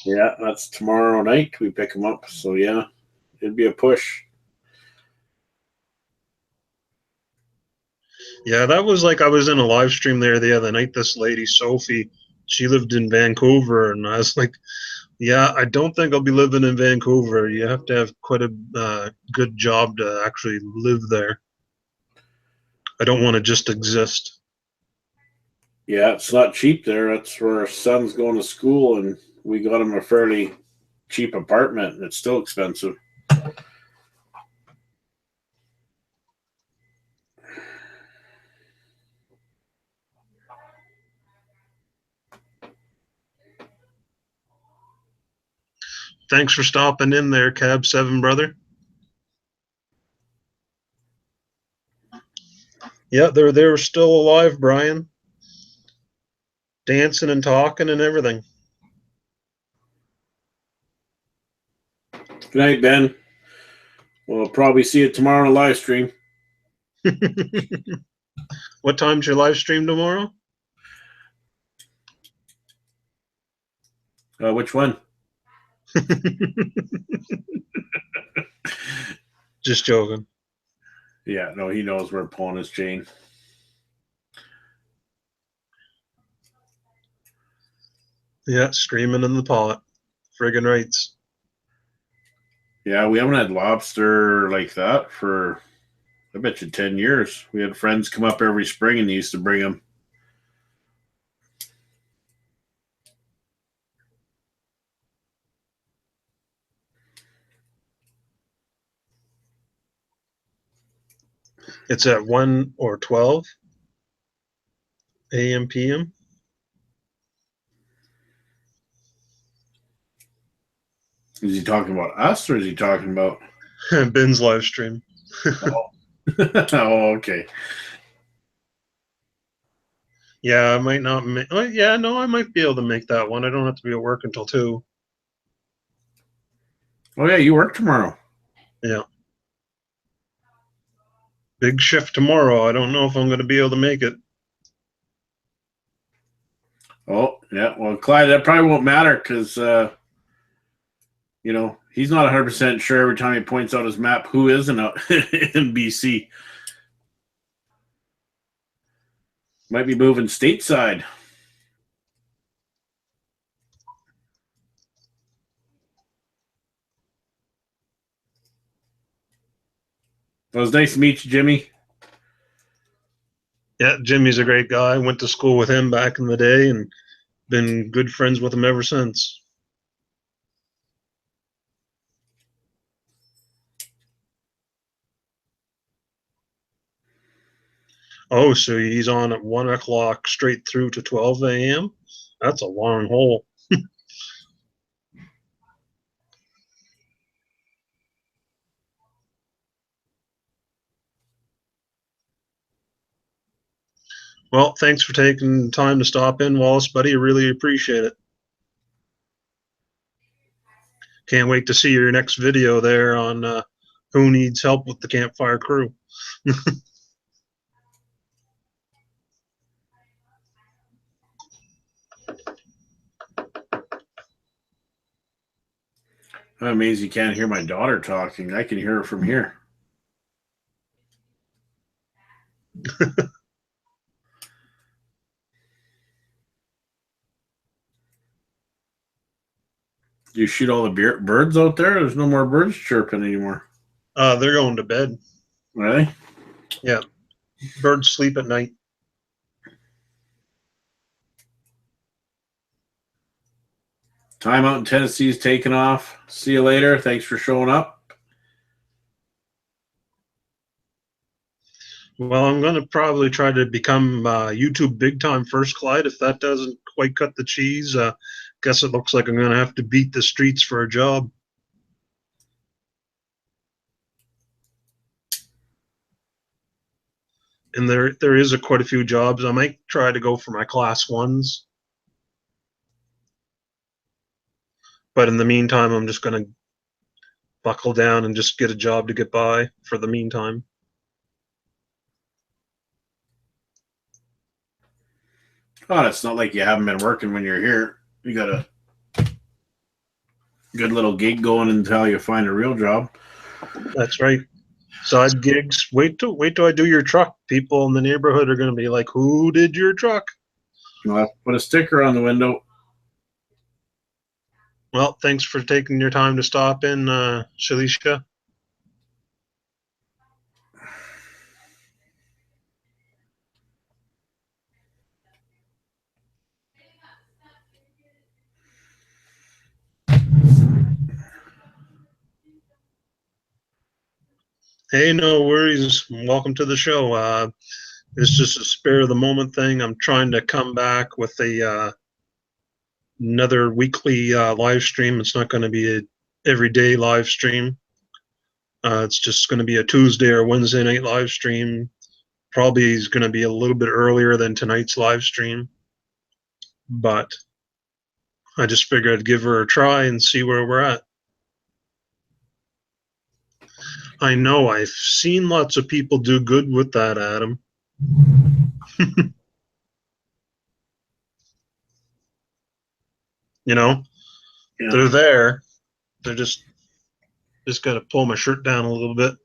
Yeah, that's tomorrow night we pick them up. So yeah, it'd be a push. Yeah, that was like I was in a live stream there the other night. This lady, Sophie, she lived in Vancouver, and I was like, yeah, I don't think I'll be living in Vancouver. You have to have quite a good job to actually live there. I don't want to just exist. Yeah, it's not cheap there. That's where our son's going to school, and we got him a fairly cheap apartment, and it's still expensive. Thanks for stopping in there, Cab 7 brother. Yeah, they're still alive, Brian. Dancing and talking and everything. Good night, Ben. We'll probably see you tomorrow on a live stream. What time's your live stream tomorrow? Which one? Just joking. Yeah, no, he knows we're pulling his chain. Yeah, streaming in the pot. Friggin' rights. Yeah, we haven't had lobster like that for, I bet you, 10 years. We had friends come up every spring and they used to bring them. It's at 1 or 12 a.m. p.m. Is he talking about us or is he talking about? Ben's live stream. Oh, okay. Yeah, I might not. Oh, yeah, no, I might be able to make that one. I don't have to be at work until 2. Oh, yeah, you work tomorrow. Yeah. Big shift tomorrow. I don't know if I'm going to be able to make it. Oh, yeah. Well, Clyde, that probably won't matter because, he's not 100% sure every time he points out his map who isn't out in BC. Might be moving stateside. It was nice to meet you, Jimmy. Yeah, Jimmy's a great guy. Went to school with him back in the day and been good friends with him ever since. Oh, so he's on at 1 o'clock straight through to 12 a.m.? That's a long hole. Well, thanks for taking time to stop in, Wallace, buddy. I really appreciate it. Can't wait to see your next video there on who needs help with the campfire crew. I'm amazed you can't hear my daughter talking. I can hear her from here. Do you shoot all the birds out there? There's no more birds chirping anymore. They're going to bed. Really? Yeah. Birds sleep at night. Time out in Tennessee's taken off. See you later. Thanks for showing up. Well, I'm going to probably try to become YouTube big time first, Clyde. If that doesn't quite cut the cheese, guess it looks like I'm going to have to beat the streets for a job. And there is quite a few jobs. I might try to go for my class ones. But in the meantime, I'm just going to buckle down and just get a job to get by for the meantime. Oh, it's not like you haven't been working when you're here. You got a good little gig going until you find a real job. That's right. Side gigs. Wait till I do your truck. People in the neighborhood are going to be like, "Who did your truck?" You'll have to put a sticker on the window. Well, thanks for taking your time to stop in, Shalisha. Hey, no worries. Welcome to the show. It's just a spare of the moment thing. I'm trying to come back with another weekly live stream. It's not going to be a everyday live stream. It's just going to be a Tuesday or Wednesday night live stream. Probably is going to be a little bit earlier than tonight's live stream, but I just figured I'd give her a try and see where we're at. I know I've seen lots of people do good with that, Adam. Yeah. They're there. They're just got to pull my shirt down a little bit.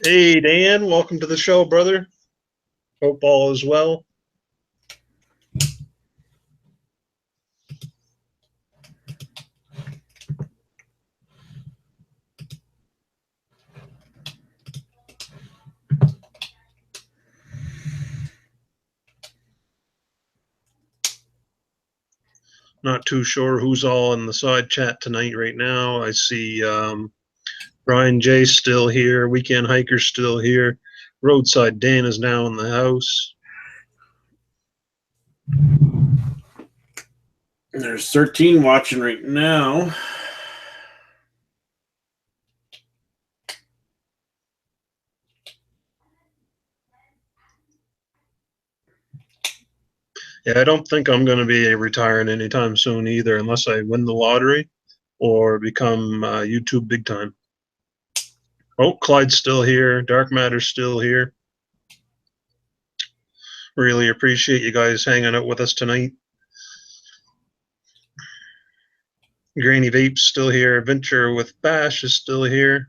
Hey, Dan, welcome to the show, brother. Hope all is well. Not too sure who's all in the side chat tonight right now. I see Brian J still here. Weekend Hiker's still here. Roadside Dan is now in the house. There's 13 watching right now. Yeah, I don't think I'm going to be retiring anytime soon either, unless I win the lottery or become YouTube big time. Oh, Clyde's still here. Dark Matter's still here. Really appreciate you guys hanging out with us tonight. Granny Vape's still here. Adventure with Bash is still here.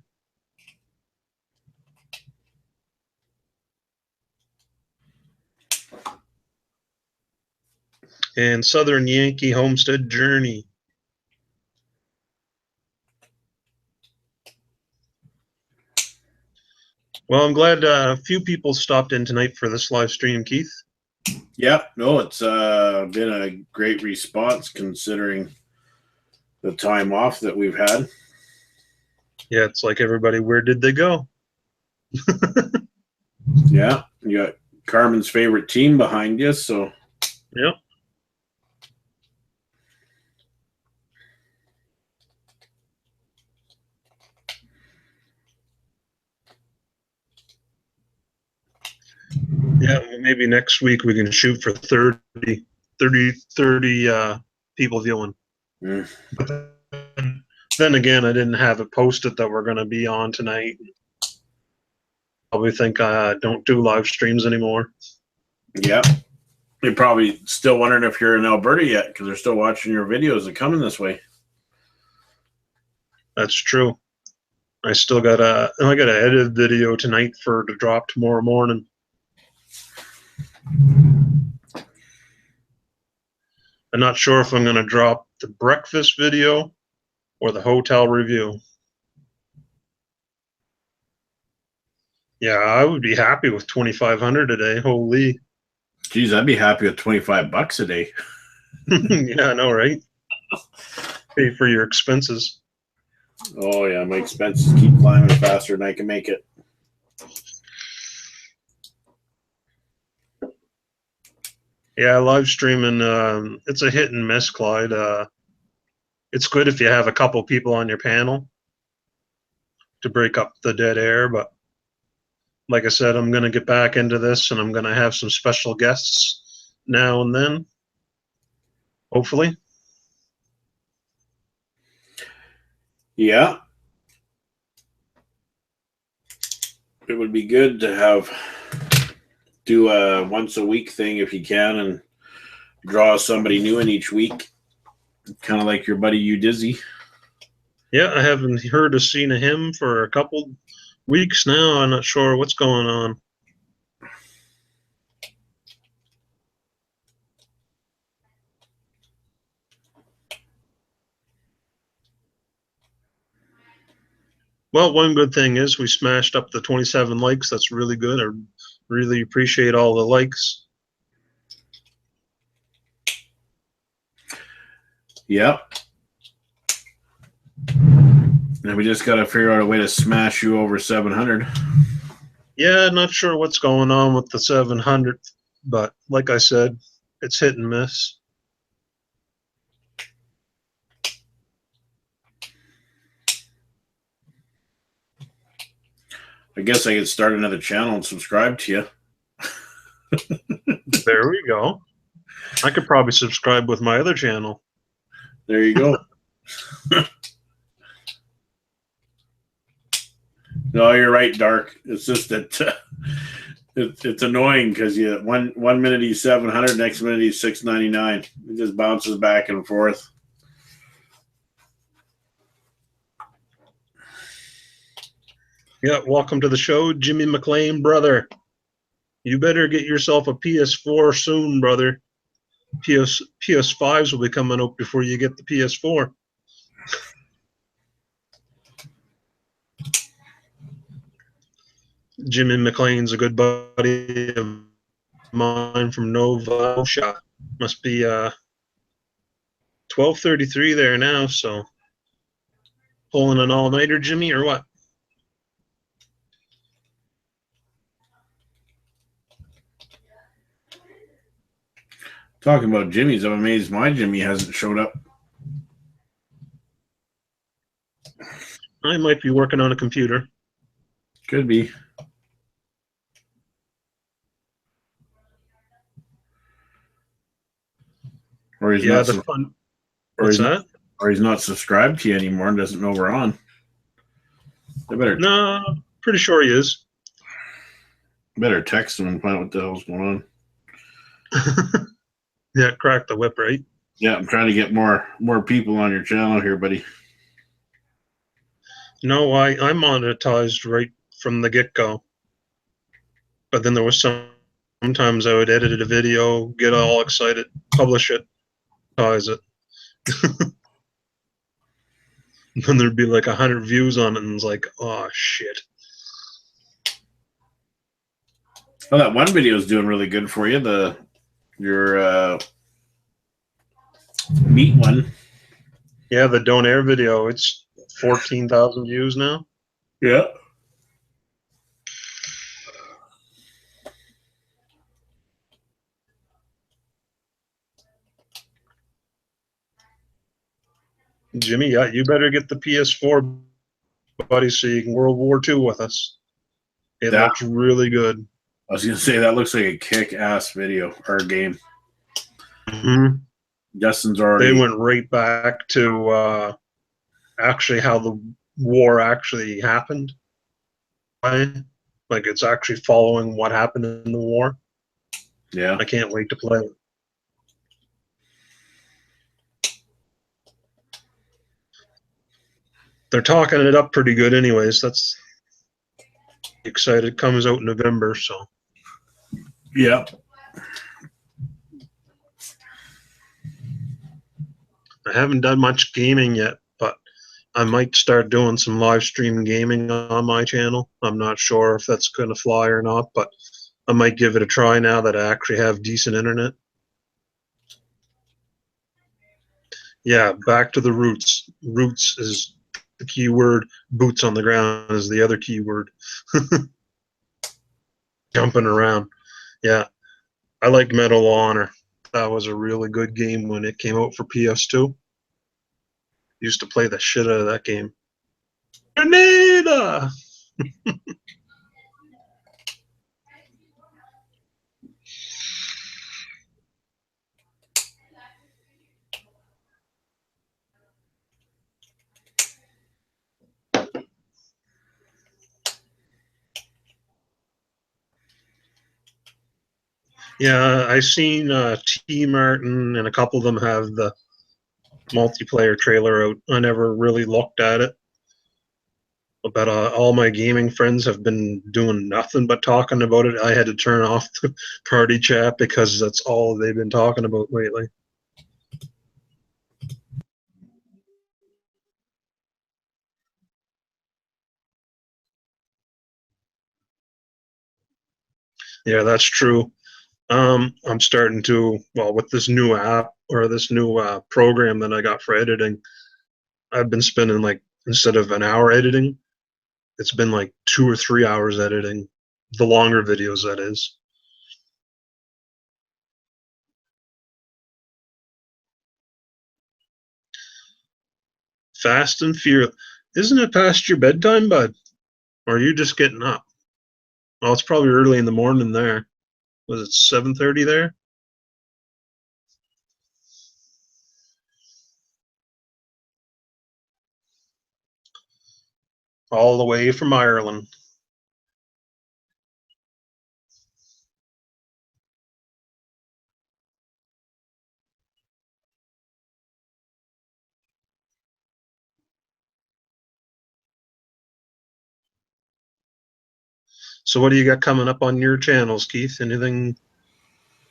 And Southern Yankee Homestead Journey. Well, I'm glad a few people stopped in tonight for this live stream, Keith. Yeah, no, it's been a great response considering the time off that we've had. Yeah, it's like everybody, where did they go? Yeah, you got Carmen's favorite team behind you, so. Yep. Yeah, maybe next week we can shoot for 30 people viewing. Mm. Then again, I didn't have it posted that we're going to be on tonight. Probably think I don't do live streams anymore. Yeah. You're probably still wondering if you're in Alberta yet because they're still watching your videos and coming this way. That's true. I still got a edited video tonight to drop tomorrow morning. I'm not sure if I'm going to drop the breakfast video or the hotel review. Yeah, I would be happy with $2,500 a day. Holy. Geez, I'd be happy with $25 a day. Yeah, I know, right? Pay for your expenses. Oh, yeah, my expenses keep climbing faster than I can make it. Yeah, live streaming, it's a hit and miss, Clyde. It's good if you have a couple people on your panel to break up the dead air, but like I said, I'm going to get back into this, and I'm going to have some special guests now and then, hopefully. Yeah. It would be good to do a once a week thing if you can and draw somebody new in each week. Kind of like your buddy you Dizzy. Yeah, I haven't heard or seen of him for a couple weeks now. I'm not sure what's going on. Well, one good thing is we smashed up the 27 likes. That's really good. I really appreciate all the likes. Yep. And we just got to figure out a way to smash you over 700. Yeah, not sure what's going on with the 700, but like I said, it's hit and miss. I guess I could start another channel and subscribe to you. There we go. I could probably subscribe with my other channel. There you go. No, you're right, Dark. It's just that it's annoying because one minute he's 700, next minute he's 699. It just bounces back and forth. Yeah, welcome to the show, Jimmy McLean, brother. You better get yourself a PS4 soon, brother. PS5s will be coming up before you get the PS4. Jimmy McLean's a good buddy of mine from Nova Scotia. Must be 12:33 there now, so pulling an all-nighter, Jimmy, or what? Talking about Jimmy's, I'm amazed my Jimmy hasn't showed up. I might be working on a computer. Could be. or he's Yeah, not, the fun. or What's he's not, that? or he's not subscribed to you anymore and doesn't know we're on. They No, pretty sure he is. better text him and find out what the hell's going on. Yeah, crack the whip, right? Yeah, I'm trying to get more people on your channel here, buddy. No, I monetized right from the get go. But then there was sometimes I would edit a video, get all excited, publish it, monetize it. Then there'd be like 100 views on it, and it's like, oh shit. Oh, that one video is doing really good for you. Your meat one. Yeah, the Don't Air video, it's 14,000 views now. Yeah. Jimmy, yeah, you better get the PS4, buddy, so you can World War II with us. It looks really good. I was gonna say that looks like a kick-ass video or game. Mm-hmm. Justin's already. They went right back to actually how the war actually happened. Like it's actually following what happened in the war. Yeah. I can't wait to play it. They're talking it up pretty good anyways. That's excited. It comes out in November, so. Yeah. I haven't done much gaming yet, but I might start doing some live stream gaming on my channel. I'm not sure if that's going to fly or not, but I might give it a try now that I actually have decent internet. Yeah, back to the roots. Roots is the key word. Boots on the ground is the other key word. Jumping around. Yeah, I like Medal of Honor. That was a really good game when it came out for PS2. Used to play the shit out of that game. Grenada! Yeah, I seen T Martin and a couple of them have the multiplayer trailer out. I never really looked at it. But all my gaming friends have been doing nothing but talking about it. I had to turn off the party chat because that's all they've been talking about lately. Yeah, that's true. I'm starting to, well, with this new app or this new program that I got for editing, I've been spending like, instead of an hour editing, it's been like 2 or 3 hours editing the longer videos, that is. Fast and Furious. Isn't it past your bedtime, bud? Or are you just getting up? Well, it's probably early in the morning there. Was it 7:30 there? All the way from Ireland. So what do you got coming up on your channels, Keith? Anything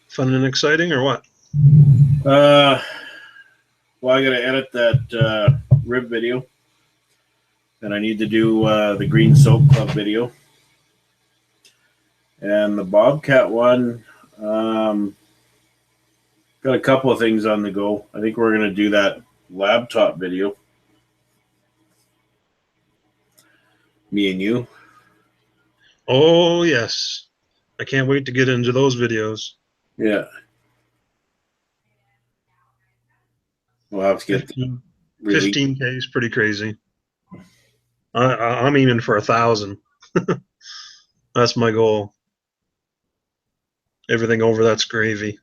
fun and exciting or what? Well, I gotta edit that rib video, and I need to do the Green Soap Club video, and the Bobcat one. Got a couple of things on the go. I think we're gonna do that laptop video, me and you. Oh yes, I can't wait to get into those videos. Yeah. We'll have to get 15K is pretty crazy. I'm aiming for 1,000. That's my goal. Everything over that's gravy.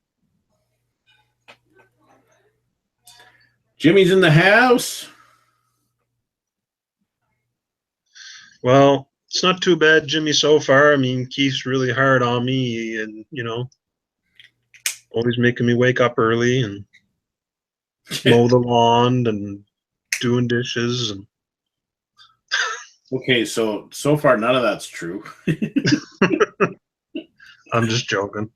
Jimmy's in the house. Well, it's not too bad, Jimmy, so far. I mean, Keith's really hard on me and, always making me wake up early and mow the lawn and doing dishes. And Okay, so far none of that's true. I'm just joking.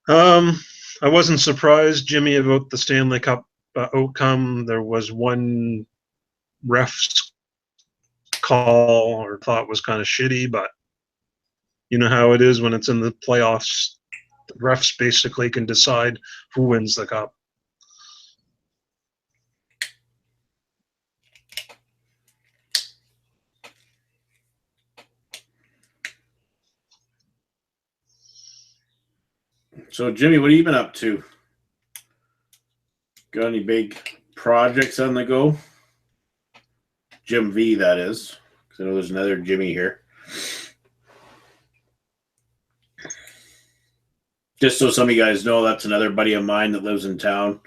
I wasn't surprised, Jimmy, about the Stanley Cup outcome. There was one ref's call or thought was kind of shitty, but you know how it is when it's in the playoffs. The refs basically can decide who wins the cup. So, Jimmy, what have you been up to? Got any big projects on the go? Jim V, that is. Because I know there's another Jimmy here. Just so some of you guys know, that's another buddy of mine that lives in town.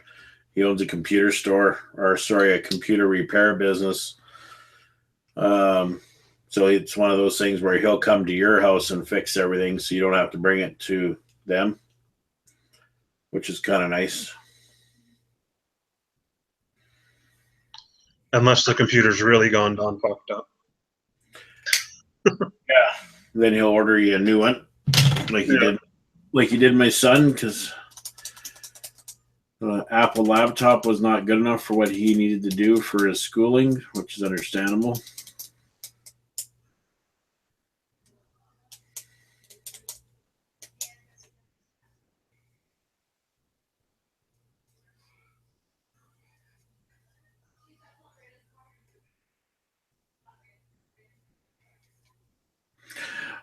He owns a computer store, a computer repair business. So it's one of those things where he'll come to your house and fix everything so you don't have to bring it to them, which is kind of nice. Unless the computer's really gone fucked up. Yeah. Then he'll order you a new one, like he did my son, because the Apple laptop was not good enough for what he needed to do for his schooling, which is understandable.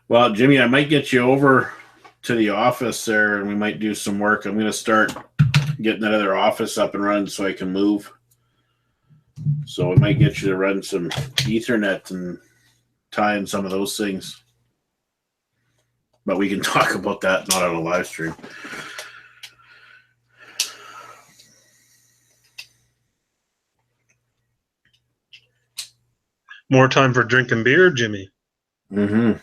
Well, Jimmy, I might get you over to the office there and we might do some work. I'm going to start getting that other office up and running so I can move. So I might get you to run some Ethernet and tie in some of those things. But we can talk about that, not on a live stream. More time for drinking beer, Jimmy. Mm-hmm.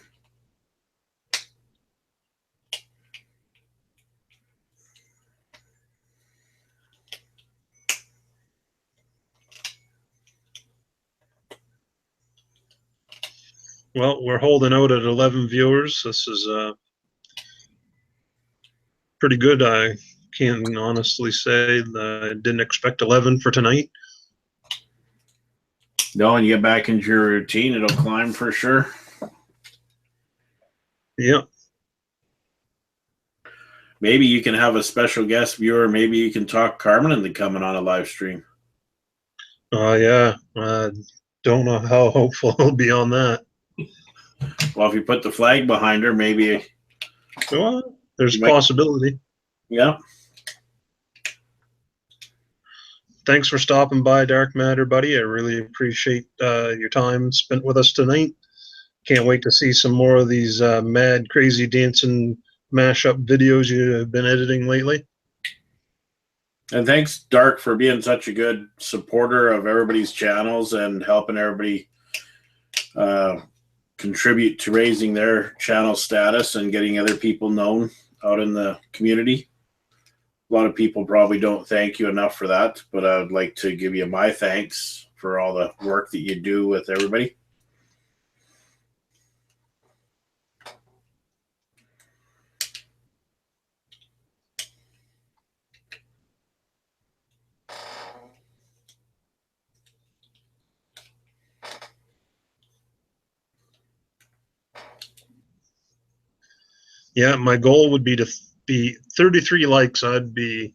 Well, we're holding out at 11 viewers. This is pretty good. I can honestly say that I didn't expect 11 for tonight. No, and you get back into your routine, it'll climb for sure. Yep. Maybe you can have a special guest viewer. Maybe you can talk Carmen into coming on a live stream. Yeah. Don't know how hopeful I'll be on that. Well, if you put the flag behind her, maybe. Well, there's a possibility. Yeah. Thanks for stopping by, Dark Matter, buddy. I really appreciate your time spent with us tonight. Can't wait to see some more of these mad, crazy dancing mashup videos you have been editing lately. And thanks, Dark, for being such a good supporter of everybody's channels and helping everybody contribute to raising their channel status and getting other people known out in the community. A lot of people probably don't thank you enough for that, but I would like to give you my thanks for all the work that you do with everybody. Yeah, my goal would be to be 33 likes. That'd be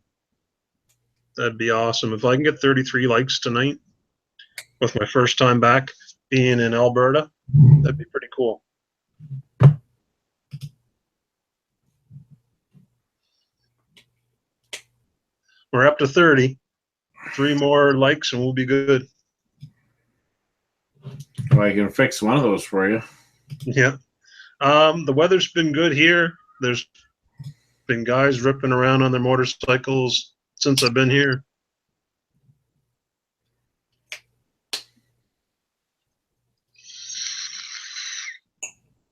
awesome. If I can get 33 likes tonight with my first time back being in Alberta, that'd be pretty cool. We're up to 30. 3 more likes and we'll be good. Well, I can fix one of those for you. Yeah. The weather's been good here. There's been guys ripping around on their motorcycles since I've been here.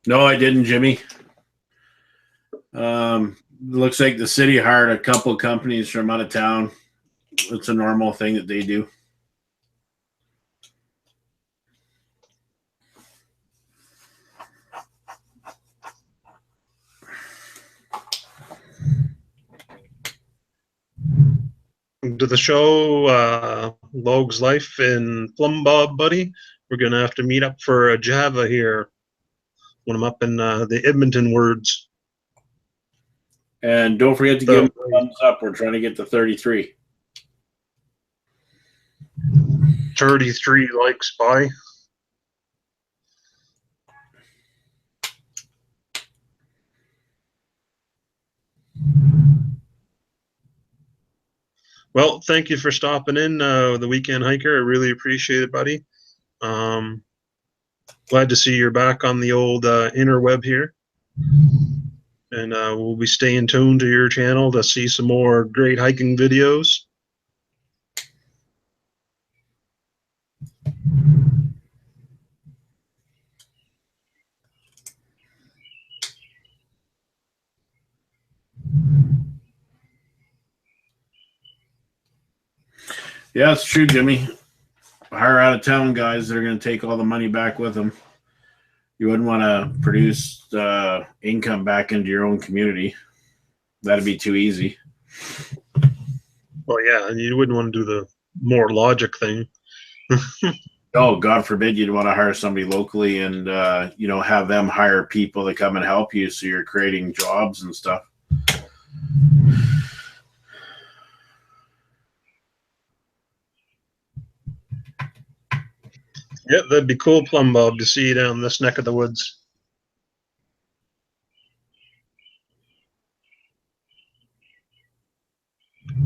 No, I didn't, Jimmy. Looks like the city hired a couple companies from out of town. It's a normal thing that they do. To the show, Logue's Life in Plum Bob, buddy. We're going to have to meet up for a Java here when I'm up in the Edmonton words. And don't forget to give them a thumbs up. We're trying to get to 33. 33 likes by. Well, thank you for stopping in, the Weekend Hiker. I really appreciate it, buddy. Glad to see you're back on the old interweb here. And we'll be staying tuned to your channel to see some more great hiking videos. Yeah, it's true, Jimmy. Hire out of town guys that are going to take all the money back with them. You wouldn't want to produce income back into your own community. That'd be too easy. Well, yeah, and you wouldn't want to do the more logic thing. Oh, God forbid you'd want to hire somebody locally and, have them hire people to come and help you. So you're creating jobs and stuff. Yeah, that'd be cool, Plum Bob, to see you down this neck of the woods.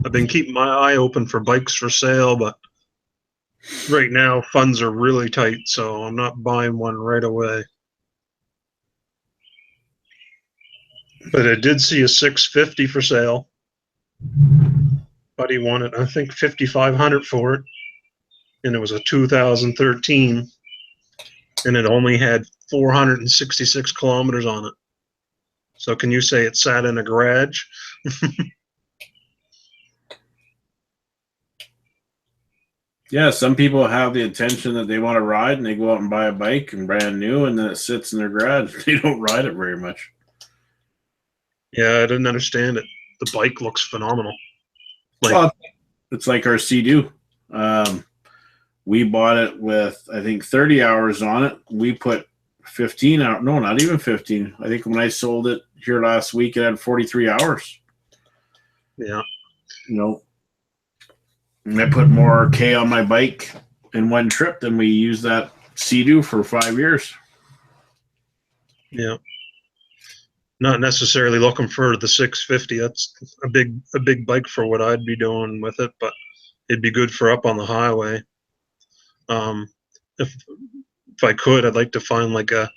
I've been keeping my eye open for bikes for sale, but right now funds are really tight, so I'm not buying one right away. But I did see a 650 for sale. Buddy wanted, I think, 5,500 for it, and it was a 2013, and it only had 466 kilometers on it. So can you say it sat in a garage? Yeah, some people have the intention that they want to ride and they go out and buy a bike and brand new and then it sits in their garage. They don't ride it very much. Yeah, I didn't understand it. The bike looks phenomenal. It's like our Sea-Doo. We bought it with, I think, 30 hours on it. We put 15 hours. No, not even 15. I think when I sold it here last week, it had 43 hours. Yeah. And I put more K on my bike in one trip than we used that Sea-Doo for 5 years. Yeah. Not necessarily looking for the 650. That's a big bike for what I'd be doing with it, but it'd be good for up on the highway. If I could, I'd like to find like a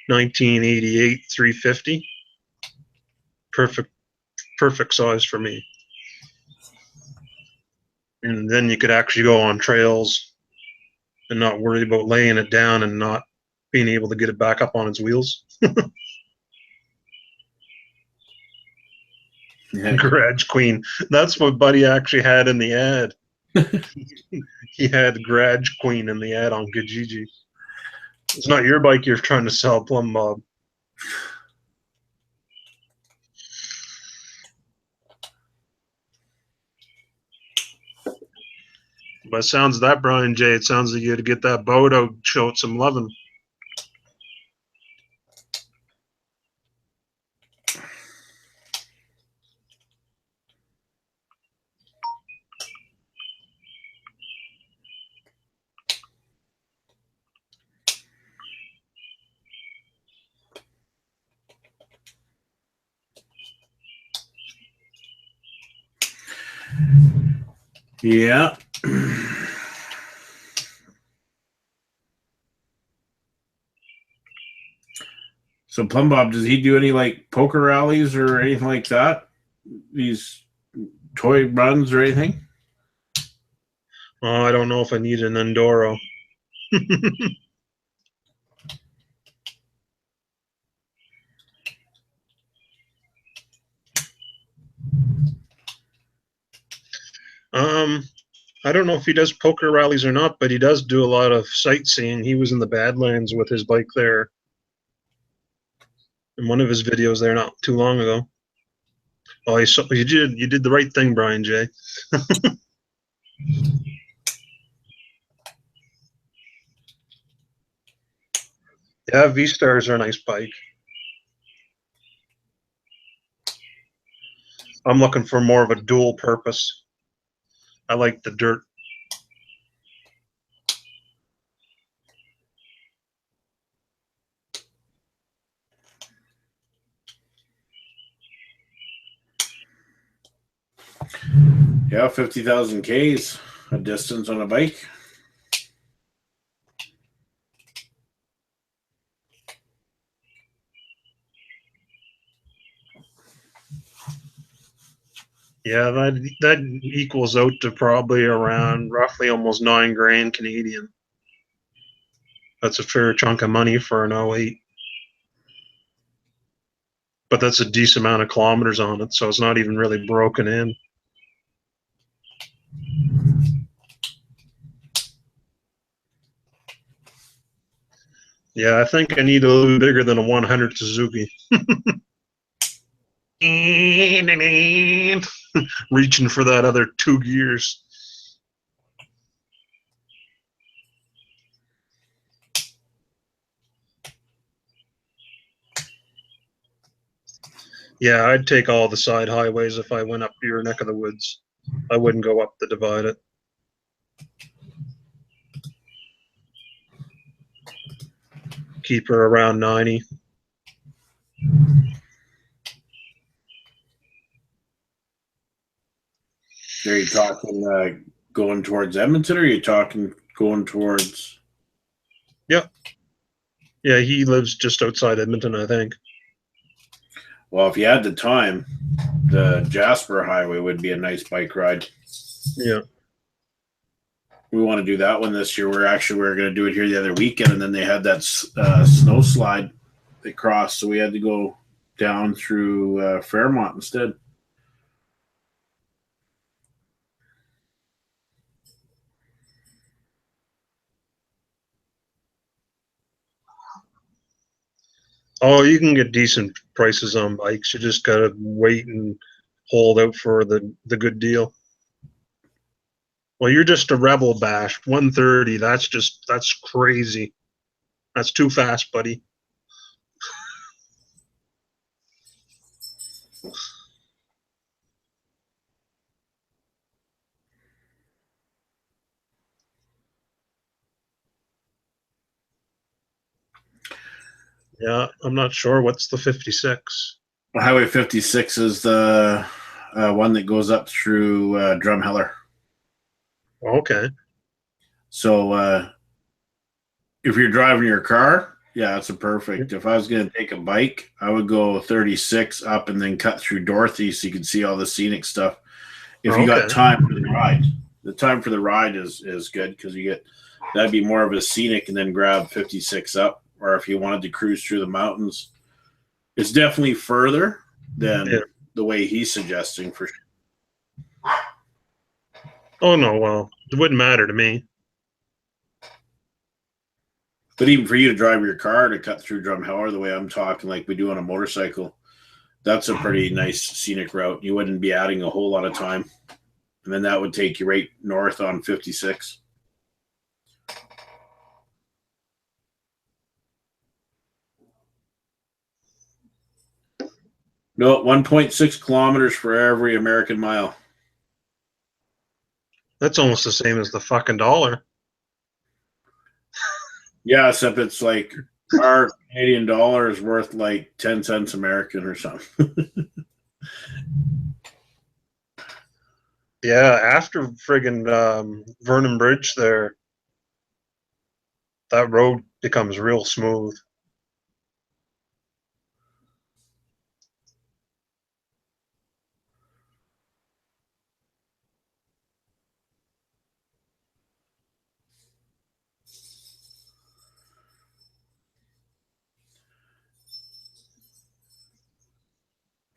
1988 350. Perfect size for me. And then you could actually go on trails and not worry about laying it down and not being able to get it back up on its wheels. Yeah. Garage Queen. That's what Buddy actually had in the ad. He had Garage Queen in the ad on Kijiji. It's not your bike you're trying to sell, Plum Bob. By the sounds of that, Brian J., it sounds like you had to get that boat out, show it some loving. Yeah. So Plum Bob, does he do any like poker rallies or anything like that? These toy runs or anything? Oh, I don't know if I need an Enduro. um, I don't know if he does poker rallies or not, but he does do a lot of sightseeing. He was in the Badlands with his bike there in one of his videos there not too long ago. Oh, you did the right thing, Brian J. Yeah, V-Stars are a nice bike. I'm looking for more of a dual purpose. I like the dirt. Yeah, 50,000 Ks a distance on a bike. Yeah, that equals out to probably around roughly almost $9,000 Canadian. That's a fair chunk of money for an 08. But that's a decent amount of kilometers on it, so it's not even really broken in. Yeah, I think I need a little bigger than a 100 Suzuki. Reaching for that other 2 gears. Yeah, I'd take all the side highways if I went up your neck of the woods. I wouldn't go up the Divided. Keep her around 90. Are you talking going towards Edmonton, or are you talking going towards? Yep. Yeah, he lives just outside Edmonton, I think. Well, if you had the time, the Jasper Highway would be a nice bike ride. Yeah. We want to do that one this year. We're going to do it here the other weekend, and then they had that snow slide they crossed, so we had to go down through Fairmont instead. Oh, you can get decent prices on bikes. You just gotta wait and hold out for the good deal. Well, you're just a rebel bash. 130, that's crazy. That's too fast, buddy. Yeah, I'm not sure. What's the 56? Highway 56 is the one that goes up through Drumheller. Okay. So if you're driving your car, yeah, it's a perfect. If I was going to take a bike, I would go 36 up and then cut through Dorothy so you can see all the scenic stuff. If you got time for the ride, the time for the ride is good because you get that'd be more of a scenic and then grab 56 up. Or if you wanted to cruise through the mountains, it's definitely further than the way he's suggesting for sure. Oh no, well, it wouldn't matter to me. But even for you to drive your car to cut through Drumheller the way I'm talking, like we do on a motorcycle, that's a pretty nice scenic route. You wouldn't be adding a whole lot of time. And then that would take you right north on 56. No, 1.6 kilometers for every American mile. That's almost the same as the fucking dollar. Yeah, except it's like our Canadian dollar is worth like 10 cents American or something. Yeah, after friggin' Vernon Bridge there, that road becomes real smooth.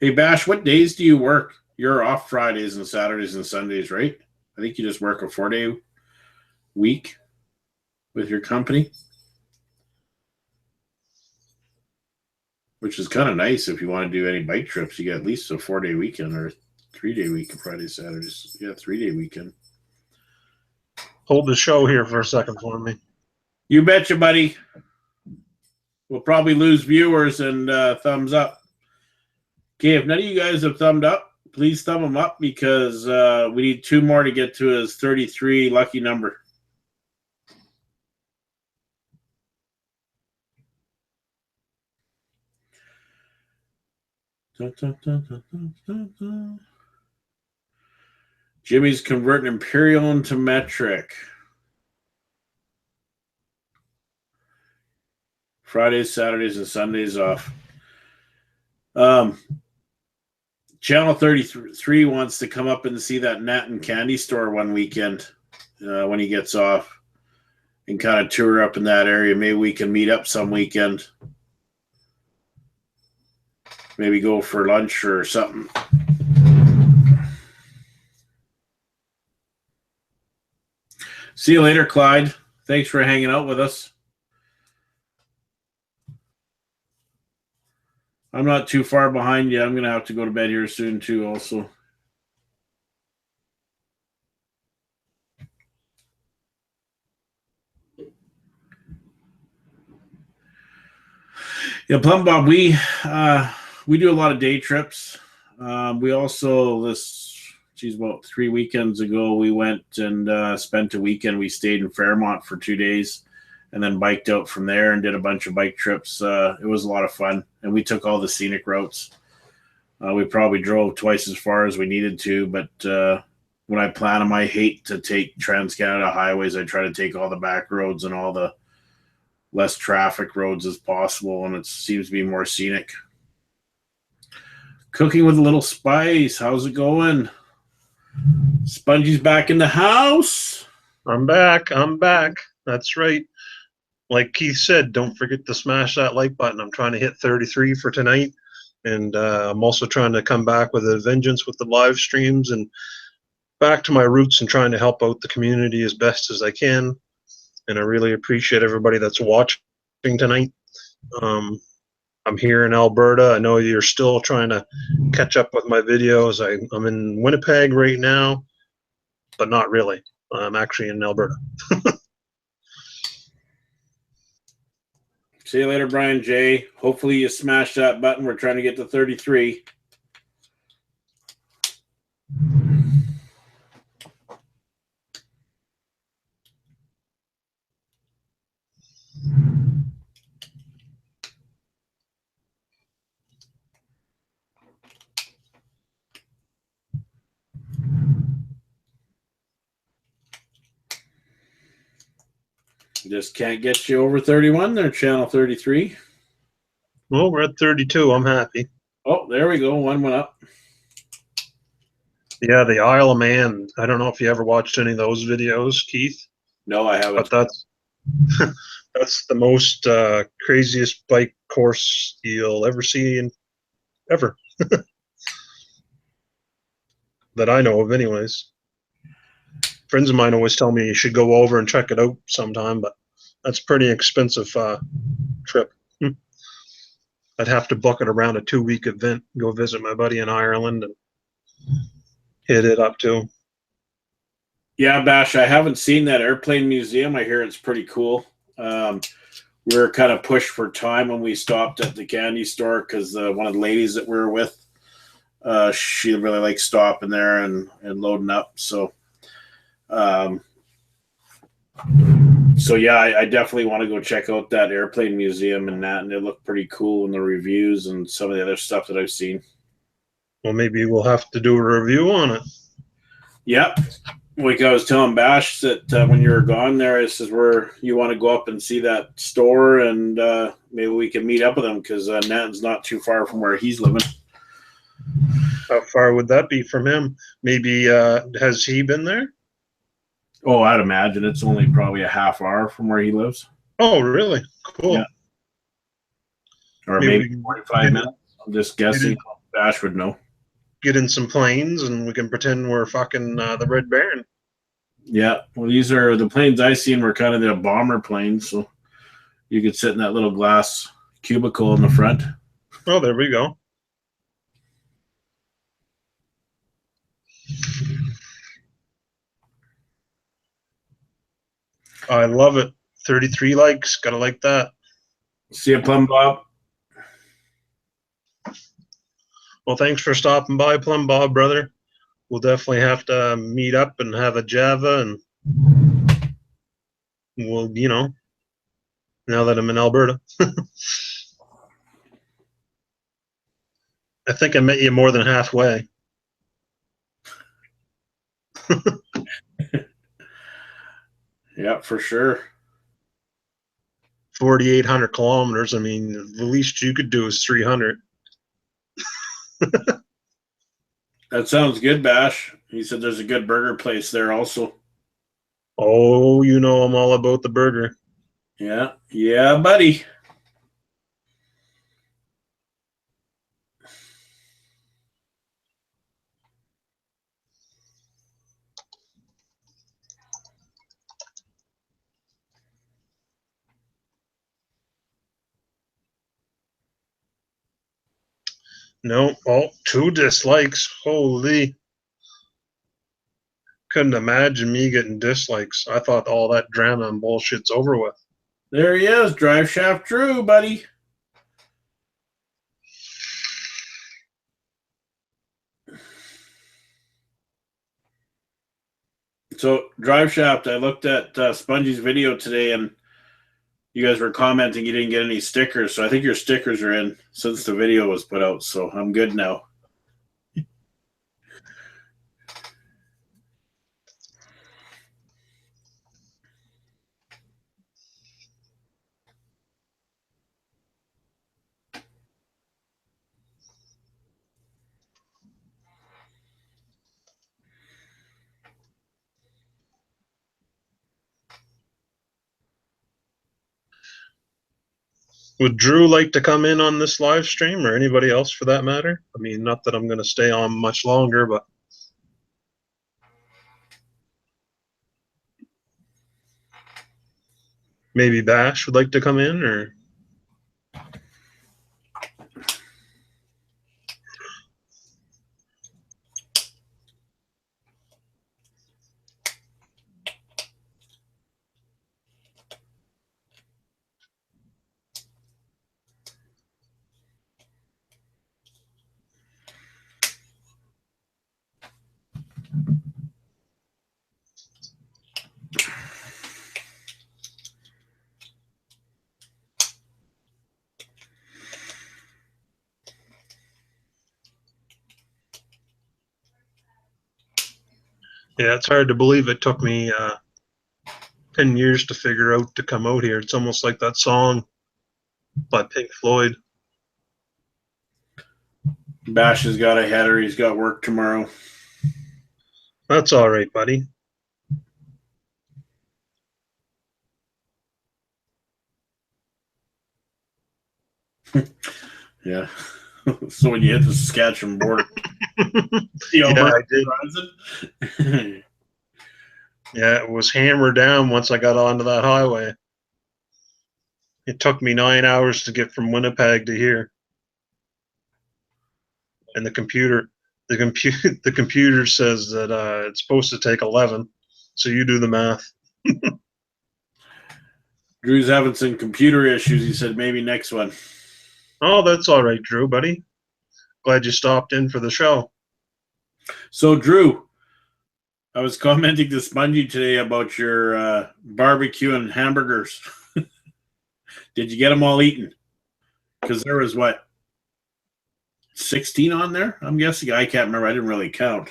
Hey, Bash, what days do you work? You're off Fridays and Saturdays and Sundays, right? I think you just work a 4-day week with your company, which is kind of nice if you want to do any bike trips. You get at least a 4-day weekend or 3-day weekend, Friday, Saturdays. Yeah, 3-day weekend. Hold the show here for a second for me. You betcha, buddy. We'll probably lose viewers and thumbs up. Okay, if none of you guys have thumbed up, please thumb them up because we need 2 more to get to his 33 lucky number. Dun, dun, dun, dun, dun, dun, dun. Jimmy's converting imperial into metric. Fridays, Saturdays, and Sundays off. Channel 33 wants to come up and see that Nat and Candy store one weekend when he gets off and kind of tour up in that area. Maybe we can meet up some weekend. Maybe go for lunch or something. See you later, Clyde. Thanks for hanging out with us. I'm not too far behind you. I'm going to have to go to bed here soon, too, also. Yeah, Plum Bob, we do a lot of day trips. We also, about 3 weekends ago, we went and spent a weekend. We stayed in Fairmont for 2 days and then biked out from there and did a bunch of bike trips. It was a lot of fun, and we took all the scenic routes. We probably drove twice as far as we needed to, but when I plan them, I hate to take Trans-Canada highways. I try to take all the back roads and all the less traffic roads as possible, and it seems to be more scenic. Cooking with a little spice. How's it going? Spongie's back in the house. I'm back. That's right. Like Keith said, don't forget to smash that like button. I'm trying to hit 33 for tonight, and I'm also trying to come back with a vengeance with the live streams and back to my roots and trying to help out the community as best as I can. And I really appreciate everybody that's watching tonight. I'm here in Alberta. I know you're still trying to catch up with my videos. I'm in Winnipeg right now, but not really. I'm actually in Alberta. See you later, Brian J. Hopefully you smash that button. We're trying to get to 33. Just can't get you over 31 there, channel 33. Well, we're at 32. I'm happy. Oh, there we go. One went up. Yeah, the Isle of Man. I don't know if you ever watched any of those videos, Keith. No, I haven't. But that's the most craziest bike course you'll ever see ever. That I know of, anyways. Friends of mine always tell me you should go over and check it out sometime, but that's a pretty expensive trip. I'd have to book it around a 2-week event, go visit my buddy in Ireland and hit it up too. Yeah, Bash, I haven't seen that airplane museum. I hear it's pretty cool. We were kind of pushed for time when we stopped at the candy store because one of the ladies that we were with, she really likes stopping there and loading up. So yeah, I definitely want to go check out that airplane museum and that, and it looked pretty cool in the reviews and some of the other stuff that I've seen. Well, maybe we'll have to do a review on it. Yep. Like I was telling Bash that when you were gone there, this is where you want to go up and see that store, and maybe we can meet up with him because Nathan's not too far from where he's living. How far would that be from him? Maybe has he been there? Oh, I'd imagine it's only probably a half hour from where he lives. Oh, really? Cool. Yeah. Or maybe 45 minutes. I'm just guessing. Ash would know. Get in some planes and we can pretend we're fucking the Red Baron. Yeah, well, these are the planes I seen were kind of the bomber planes, so you could sit in that little glass cubicle in the front. Oh, there we go. I love it. 33 likes. Gotta like that. See you, Plum Bob. Well, thanks for stopping by, Plum Bob, brother. We'll definitely have to meet up and have a Java, and we'll, now that I'm in Alberta. I think I met you more than halfway. Yeah, for sure. 4,800 kilometers. I mean, the least you could do is 300. That sounds good, Bash. He said there's a good burger place there also. Oh, I'm all about the burger. Yeah, buddy. No, 2 dislikes. Holy. Couldn't imagine me getting dislikes. I thought all that drama and bullshit's over with. There he is, Drive Shaft Drew, buddy. So, Drive Shaft, I looked at Spongie's video today, and you guys were commenting you didn't get any stickers. So I think your stickers are in since the video was put out. So I'm good now. Would Drew like to come in on this live stream, or anybody else for that matter? I mean, not that I'm going to stay on much longer, but maybe Bash would like to come in, or yeah, it's hard to believe it took me 10 years to figure out to come out here. It's almost like that song by Pink Floyd. Bash has got a header. He's got work tomorrow. That's all right, buddy. Yeah. So when you hit the Saskatchewan border, Yeah, I did. Yeah, it was hammered down once I got onto that highway. It took me 9 hours to get from Winnipeg to here. And the computer says that it's supposed to take 11. So you do the math. Drew's having some computer issues. He said maybe next one. Oh, that's all right, Drew, buddy. Glad you stopped in for the show. So, Drew, I was commenting to Spongie today about your barbecue and hamburgers. Did you get them all eaten? Because there was, 16 on there? I'm guessing. I can't remember. I didn't really count.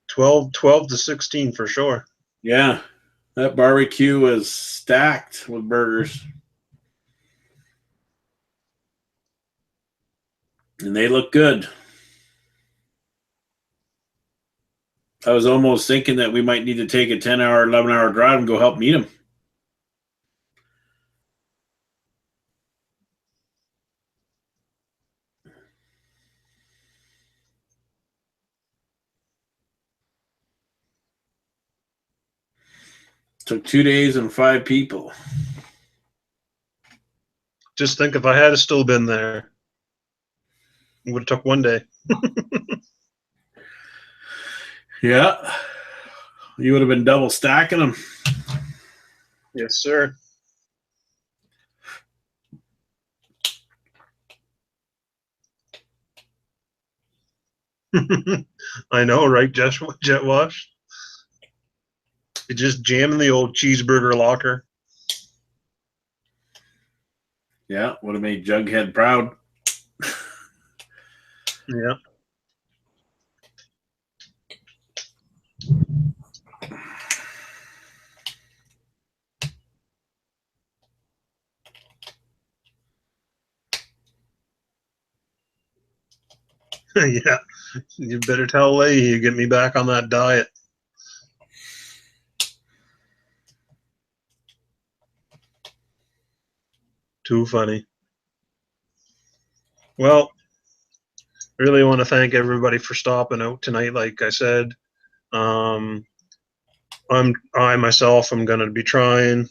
12 to 16 for sure. Yeah. That barbecue was stacked with burgers. And they look good. I was almost thinking that we might need to take a 10-hour, 11-hour drive and go help meet them. Took 2 days and 5 people. Just think if I had still been there, it would have took 1 day. Yeah. You would have been double stacking them. Yes, sir. I know, right, Jet Wash? You just jam in the old cheeseburger locker. Yeah, would have made Jughead proud. Yeah. Yeah. You better tell Leahy you get me back on that diet. Too funny. Well, really want to thank everybody for stopping out tonight. Like I said, I myself am going to be trying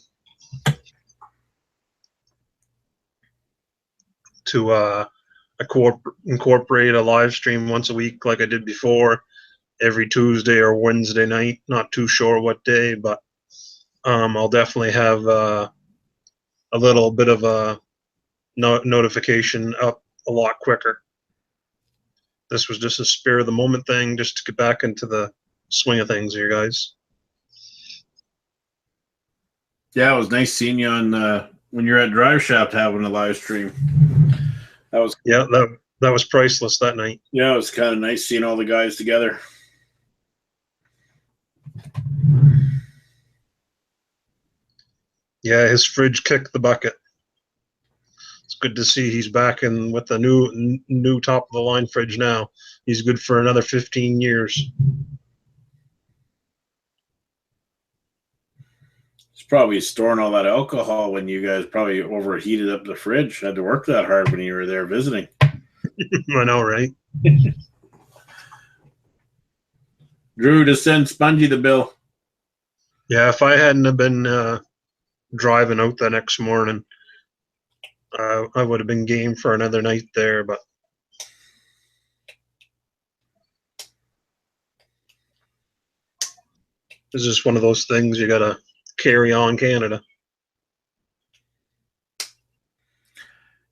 to incorporate a live stream once a week, like I did before, every Tuesday or Wednesday night. Not too sure what day, but I'll definitely have a little bit of a notification up a lot quicker. This was just a spur of the moment thing, just to get back into the swing of things here, guys. Yeah, it was nice seeing you on when you're at Drive Shaft having a live stream. That was that was priceless that night. Yeah, it was kind of nice seeing all the guys together. Yeah, his fridge kicked the bucket. It's good to see he's back in with the new top of the line fridge now. He's good for another 15 years. It's probably storing all that alcohol when you guys probably overheated up the fridge. Had to work that hard when you were there visiting. I know, right? Drew, to send Spongie the bill. Yeah, if I hadn't have been driving out the next morning, I would have been game for another night there, but it's just one of those things you gotta carry on Canada.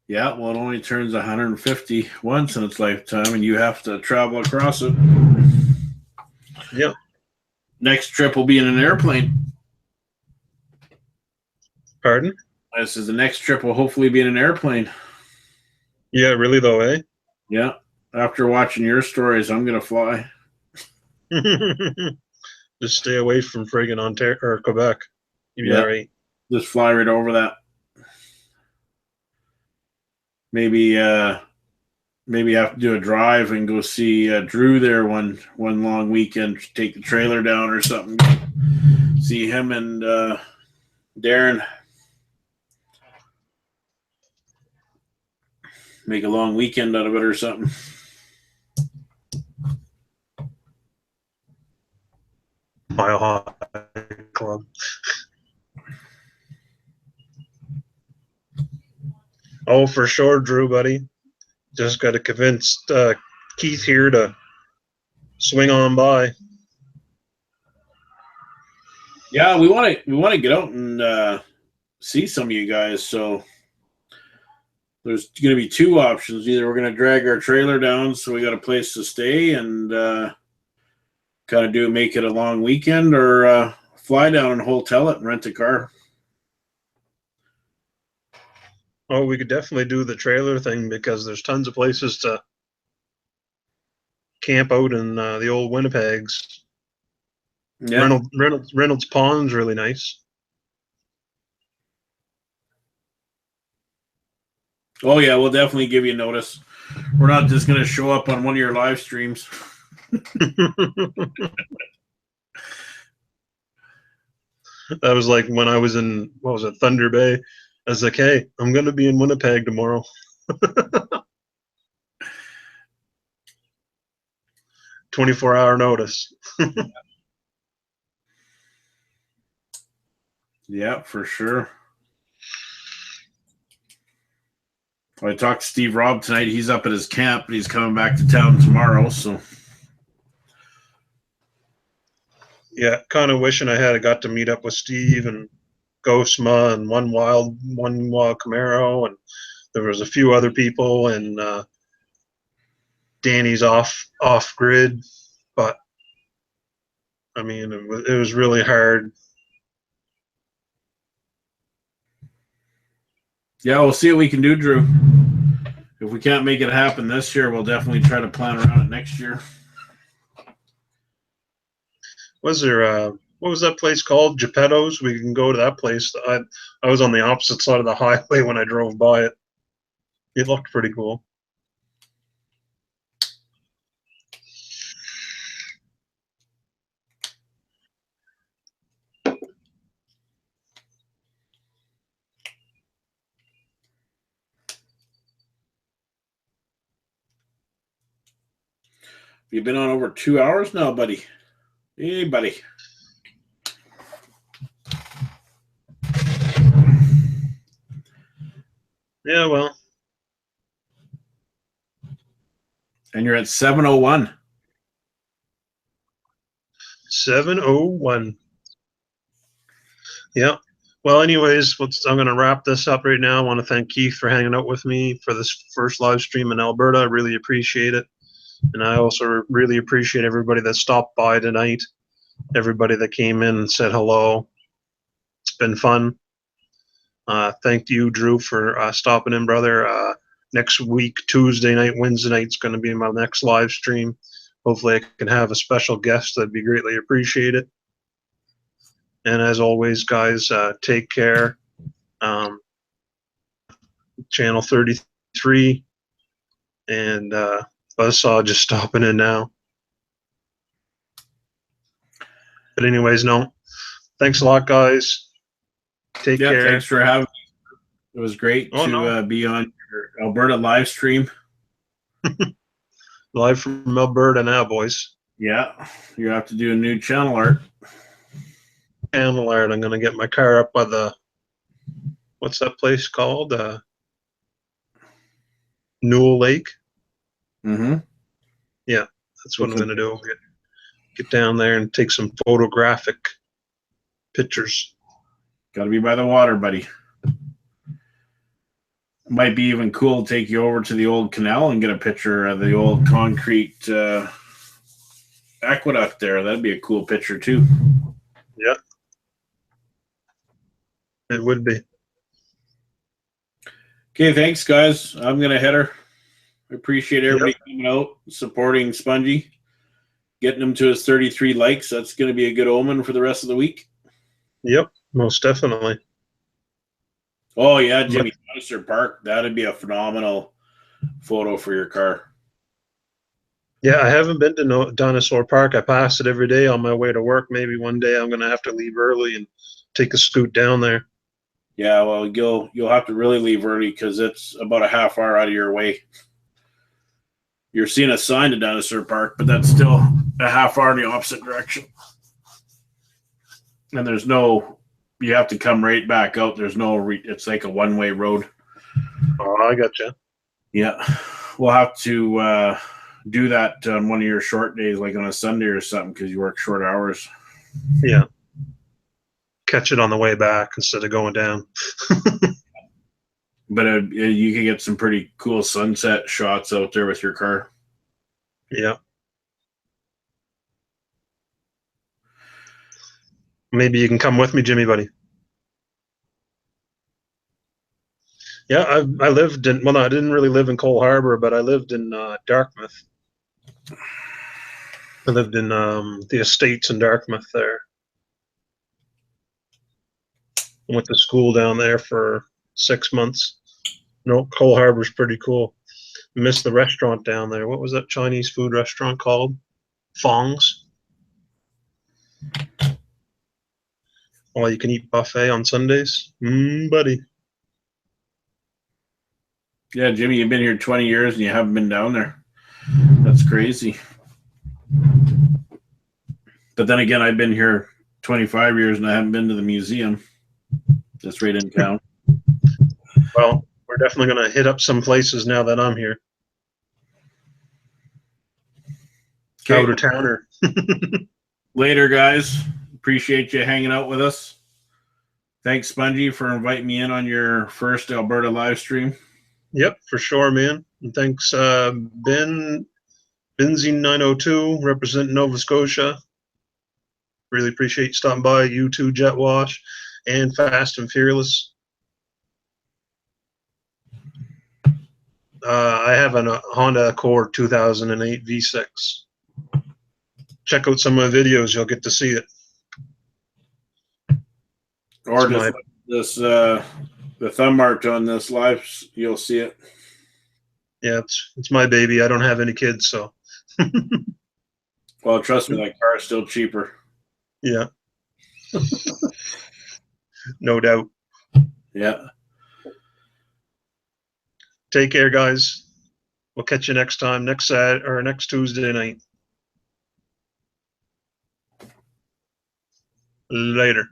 Yeah, well, it only turns 150 once in its lifetime, and you have to travel across it. Yeah. Next trip will be in an airplane. Pardon? This is the next trip will hopefully be in an airplane. Yeah, really though, eh? Yeah. After watching your stories, I'm gonna fly. Just stay away from friggin' Ontario or Quebec. You'd be all right. Just fly right over that. Maybe have to do a drive and go see Drew there one long weekend. Take the trailer down or something. See him and Darren. Make a long weekend out of it or something. Mile High Club. Oh, for sure, Drew, buddy. Just got to convince Keith here to swing on by. Yeah, we want to get out and see some of you guys. So there's going to be two options. Either we're going to drag our trailer down, so we got a place to stay and kind of make it a long weekend, or fly down and hotel it and rent a car. Oh, we could definitely do the trailer thing because there's tons of places to camp out in the old Winnipegs. Yeah. Reynolds Pond's really nice. Oh yeah, we'll definitely give you notice. We're not just going to show up on one of your live streams. That was like when I was in, Thunder Bay. I was like, hey, I'm going to be in Winnipeg tomorrow. 24-hour notice. Yeah, for sure. I talked to Steve Robb tonight. He's up at his camp, and he's coming back to town tomorrow. So, yeah, kind of wishing I had got to meet up with Steve and Ghostma and One Wild Camaro, and there was a few other people, and Danny's off grid, but I mean, it was really hard. yeah, we'll see what we can do, Drew. If we can't make it happen this year, we'll definitely try to plan around it next year. Was there what was that place called? Geppetto's? We can go to that place. I was on the opposite side of the highway when I drove by it. It looked pretty cool. You've been on over 2 hours now, buddy. Hey, buddy. Yeah, well. And you're at 7:01. 7:01. Yeah. Well, anyways, I'm going to wrap this up right now. I want to thank Keith for hanging out with me for this first live stream in Alberta. I really appreciate it. And I also really appreciate everybody that stopped by tonight, everybody that came in and said hello. It's been fun. Thank you, Drew, for stopping in, brother. Next week, Tuesday night, Wednesday night is going to be my next live stream. Hopefully I can have a special guest. That'd be greatly appreciated. And as always, guys, take care. Channel 33. And Buzzsaw just stopping in now. But anyways, no. Thanks a lot, guys. Take care. Thanks for having me. It was great to be on your Alberta live stream. Live from Alberta now, boys. Yeah, you have to do a new channel art. Channel art. I'm going to get my car up by the, what's that place called? Newell Lake. Mm-hmm. Yeah, that's what I'm going to do. Get down there and take some photographic pictures. Got to be by the water, buddy. Might be even cool to take you over to the old canal and get a picture of the old concrete aqueduct there. That'd be a cool picture too. Yeah, it would be. Okay, thanks, guys. I'm going to head her. I appreciate everybody coming out, supporting Spongie, getting him to his 33 likes. That's going to be a good omen for the rest of the week. Yep, most definitely. Oh, yeah, Jimmy, Dinosaur Park. That'd be a phenomenal photo for your car. Yeah, I haven't been to Dinosaur Park. I pass it every day on my way to work. Maybe one day I'm going to have to leave early and take a scoot down there. Yeah, well, you'll have to really leave early because it's about a half hour out of your way. You're seeing a sign to Dinosaur Park, but that's still a half hour in the opposite direction. And there's no, you have to come right back out. There's no, it's like a one-way road. Oh, I gotcha. Yeah. We'll have to do that on one of your short days, like on a Sunday or something, because you work short hours. Yeah. Catch it on the way back instead of going down. But you can get some pretty cool sunset shots out there with your car. Yeah. Maybe you can come with me, Jimmy, buddy. Yeah, I lived in, well, no, I didn't really live in Cole Harbor, but I lived in Dartmouth. I lived in the estates in Dartmouth there. I went to school down there for 6 months. No, Cole Harbor's pretty cool. Missed the restaurant down there. What was that Chinese food restaurant called? Fong's. All you can eat buffet on Sundays. Buddy. Yeah, Jimmy, you've been here 20 years and you haven't been down there. That's crazy. But then again, I've been here 25 years and I haven't been to the museum. That's right in town. Well, we're definitely going to hit up some places now that I'm here. Okay. Out of towner. Later, guys. Appreciate you hanging out with us. Thanks, Spongie, for inviting me in on your first Alberta live stream. Yep, for sure, man. And thanks, Benzine 902, representing Nova Scotia. Really appreciate you stopping by. You too, Jet Wash, and Fast and Fearless. I have a Honda Accord 2008 V6. Check out some of my videos; you'll get to see it. Or just this the thumb mark on this live, you'll see it. Yeah, it's my baby. I don't have any kids, so. Well, trust me, that car is still cheaper. Yeah. No doubt. Yeah. Take care, guys. We'll catch you next time, next Tuesday night. Later.